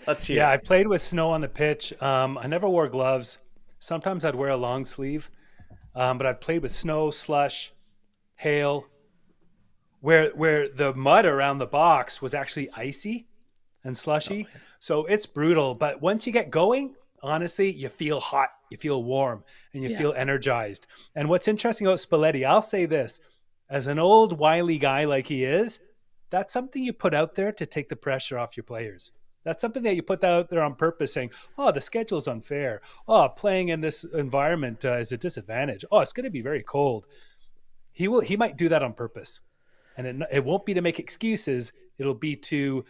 let's hear. Yeah, I played with snow on the pitch. I never wore gloves. Sometimes I'd wear a long sleeve, but I've played with snow, slush, hail, where the mud around the box was actually icy and slushy. Oh, yeah. So it's brutal. But once you get going, honestly, you feel hot, you feel warm, and you Yeah. feel energized. And what's interesting about Spalletti, I'll say this, as an old wily guy like he is, that's something you put out there to take the pressure off your players. That's something that you put out there on purpose, saying, "Oh, the schedule's unfair. Oh, playing in this environment is a disadvantage. Oh, it's going to be very cold." He might do that on purpose, and it won't be to make excuses. It'll be to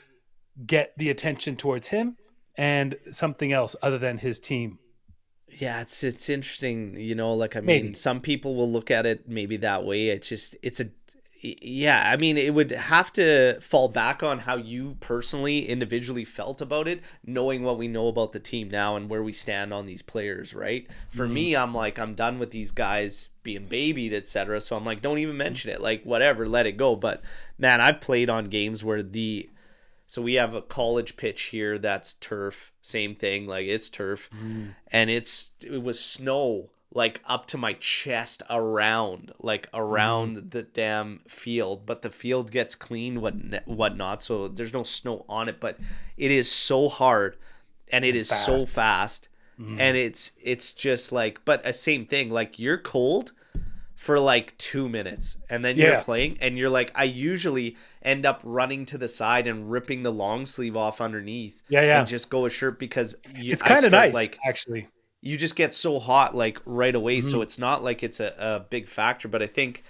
get the attention towards him and something else other than his team. Yeah, it's interesting, you know, like, I mean, Maybe. some people will look at it maybe that way. Yeah, I mean, it would have to fall back on how you personally, individually felt about it, knowing what we know about the team now and where we stand on these players, right? For me, I'm like, I'm done with these guys being babied, etc. So I'm like, don't even mention it. Like, whatever, let it go. But man, I've played on games where so we have a college pitch here that's turf, same thing, like it's turf, and it was snow like up to my chest around the damn field, but the field gets cleaned, whatnot, so there's no snow on it, but it is so hard and it is fast. So fast, and it's just like, but a same thing, like you're cold for like 2 minutes and then you're playing and you're like, I usually end up running to the side and ripping the long sleeve off underneath and just go a shirt, because it's kind of nice, like, actually you just get so hot like right away. So it's not like it's a big factor. But I think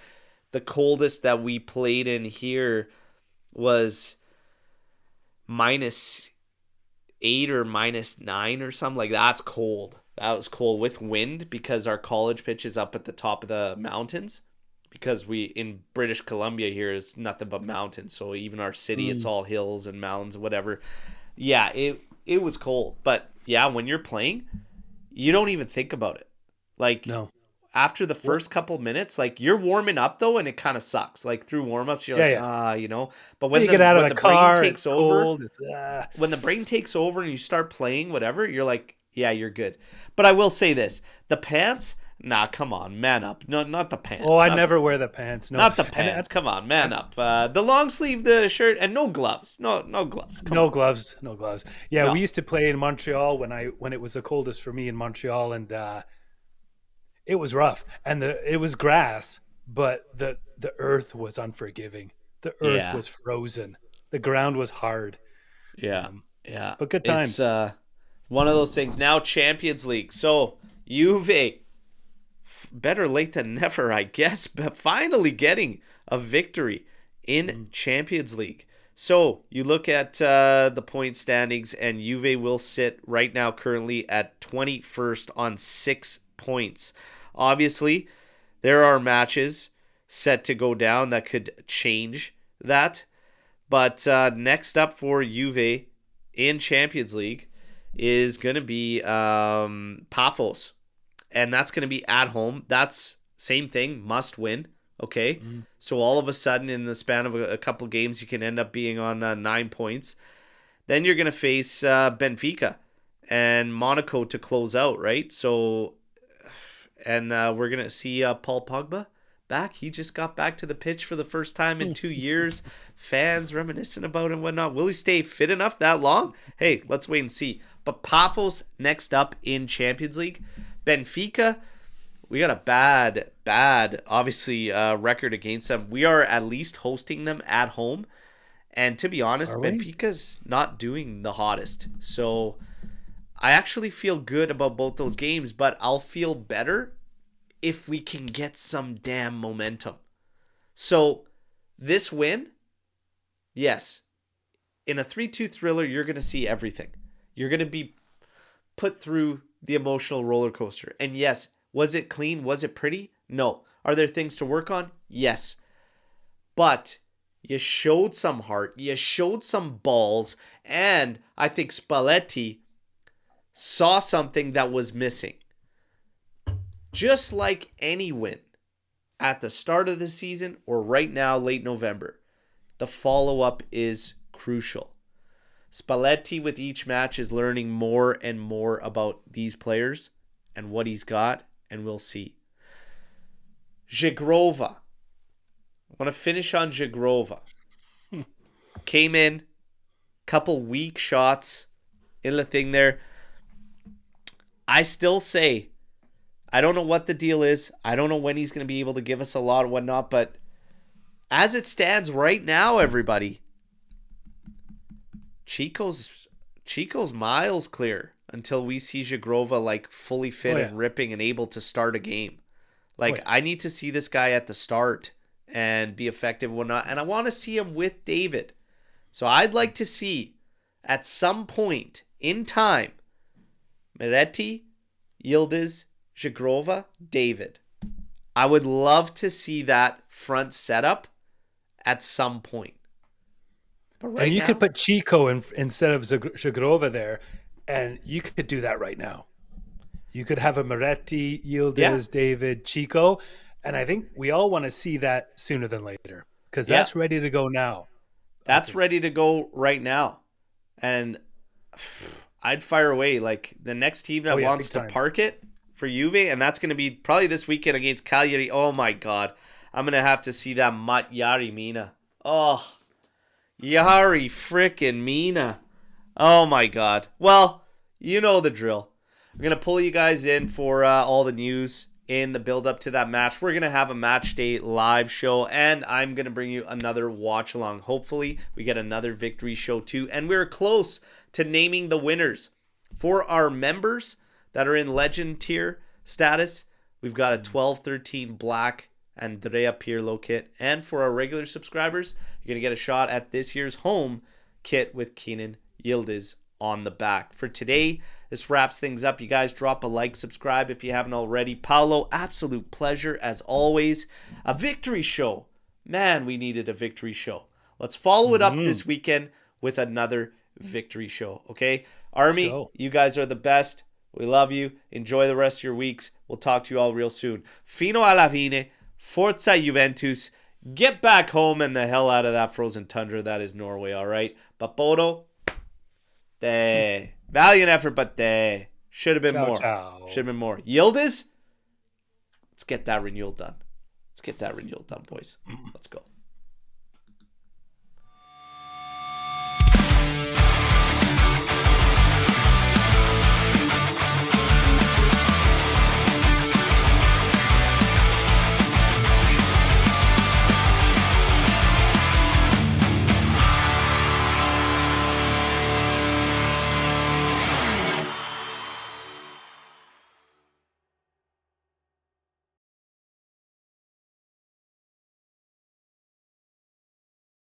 the coldest that we played in here was -8 or -9 or something. Like, that's cold. That was cold with wind, because our college pitch is up at the top of the mountains, because we in British Columbia here is nothing but mountains. So even our city, it's all hills and mountains, whatever. Yeah, it was cold. But yeah, when you're playing, you don't even think about it. Like, no. After the first couple minutes, like, you're warming up though, and it kind of sucks. Like, through warm-ups, you're like, you know. But when get out of the car, brain takes over, when the brain takes over and you start playing, whatever, you're like, yeah, you're good. But I will say this: the pants, nah, come on, man up. No, not the pants. Oh, I never wear the pants. No, not the pants. Come on, man up. The long sleeve, the shirt, and no gloves. No gloves. No gloves. Yeah, no. We used to play in Montreal when it was the coldest for me in Montreal, and it was rough. And it was grass, but the earth was unforgiving. The earth was frozen. The ground was hard. Yeah, But good times. It's one of those things. Now Champions League. So Juve, better late than never, I guess, but finally getting a victory in Champions League. So you look at the point standings, and Juve will sit right now currently at 21st on 6 points. Obviously, there are matches set to go down that could change that. But next up for Juve in Champions League is going to be Paphos. And that's going to be at home. That's same thing, must win. Okay. So all of a sudden, in the span of a couple games, you can end up being on 9 points. Then you're going to face Benfica and Monaco to close out, right? So, and we're going to see Paul Pogba back. He just got back to the pitch for the first time in 2 years. Fans reminiscing about him and whatnot. Will he stay fit enough that long? Hey, let's wait and see. But Paphos next up in Champions League. Benfica, we got a bad, obviously, record against them. We are at least hosting them at home. And to be honest, Benfica's not doing the hottest. So I actually feel good about both those games, but I'll feel better if we can get some damn momentum. So this win, yes, in a 3-2 thriller, you're going to see everything. You're going to be put through the emotional roller coaster. And yes, was it clean? Was it pretty? No. Are there things to work on? Yes. But you showed some heart. You showed some balls. And I think Spalletti saw something that was missing. Just like any win at the start of the season or right now, late November, the follow-up is crucial. Spalletti with each match is learning more and more about these players and what he's got, and we'll see. Żegrova. I want to finish on Żegrova. Came in, couple weak shots in the thing there. I still say, I don't know what the deal is. I don't know when he's going to be able to give us a lot and whatnot, but as it stands right now, everybody, Chico's miles clear until we see Zagrova like fully fit and ripping and able to start a game. Like, I need to see this guy at the start and be effective and whatnot. And I want to see him with David. So I'd like to see at some point in time, Moretti, Yildiz, Zagrova, David. I would love to see that front setup at some point. But right and you now, could put Chico instead of Zagrova there, and you could do that right now. You could have a Moretti, Yildiz, David, Chico, and I think we all want to see that sooner than later because that's ready to go now. That's ready to go right now. And I'd fire away. Like, the next team that wants to park it for Juve, and that's going to be probably this weekend against Cagliari. Oh, my God. I'm going to have to see that Yari Mina. Oh, Yari frickin' Mina. Oh, my God. Well, you know the drill. We're going to pull you guys in for all the news in the build-up to that match. We're going to have a match day live show, and I'm going to bring you another watch-along. Hopefully, we get another victory show, too. And we're close to naming the winners. For our members that are in Legend tier status, we've got a 12-13 Black Andrea Pirlo kit. And for our regular subscribers, you're going to get a shot at this year's home kit with Kenan Yildiz on the back. For today, this wraps things up. You guys drop a like, subscribe if you haven't already. Paolo, absolute pleasure as always. A victory show. Man, we needed a victory show. Let's follow it up this weekend with another victory show, okay? Army, you guys are the best. We love you. Enjoy the rest of your weeks. We'll talk to you all real soon. Fino alla fine. Forza Juventus. Get back home and the hell out of that frozen tundra that is Norway, all right? But Bodo, valiant effort, but should have been more. Should have been more. Yildiz, let's get that renewal done. Let's get that renewal done, boys. Let's go.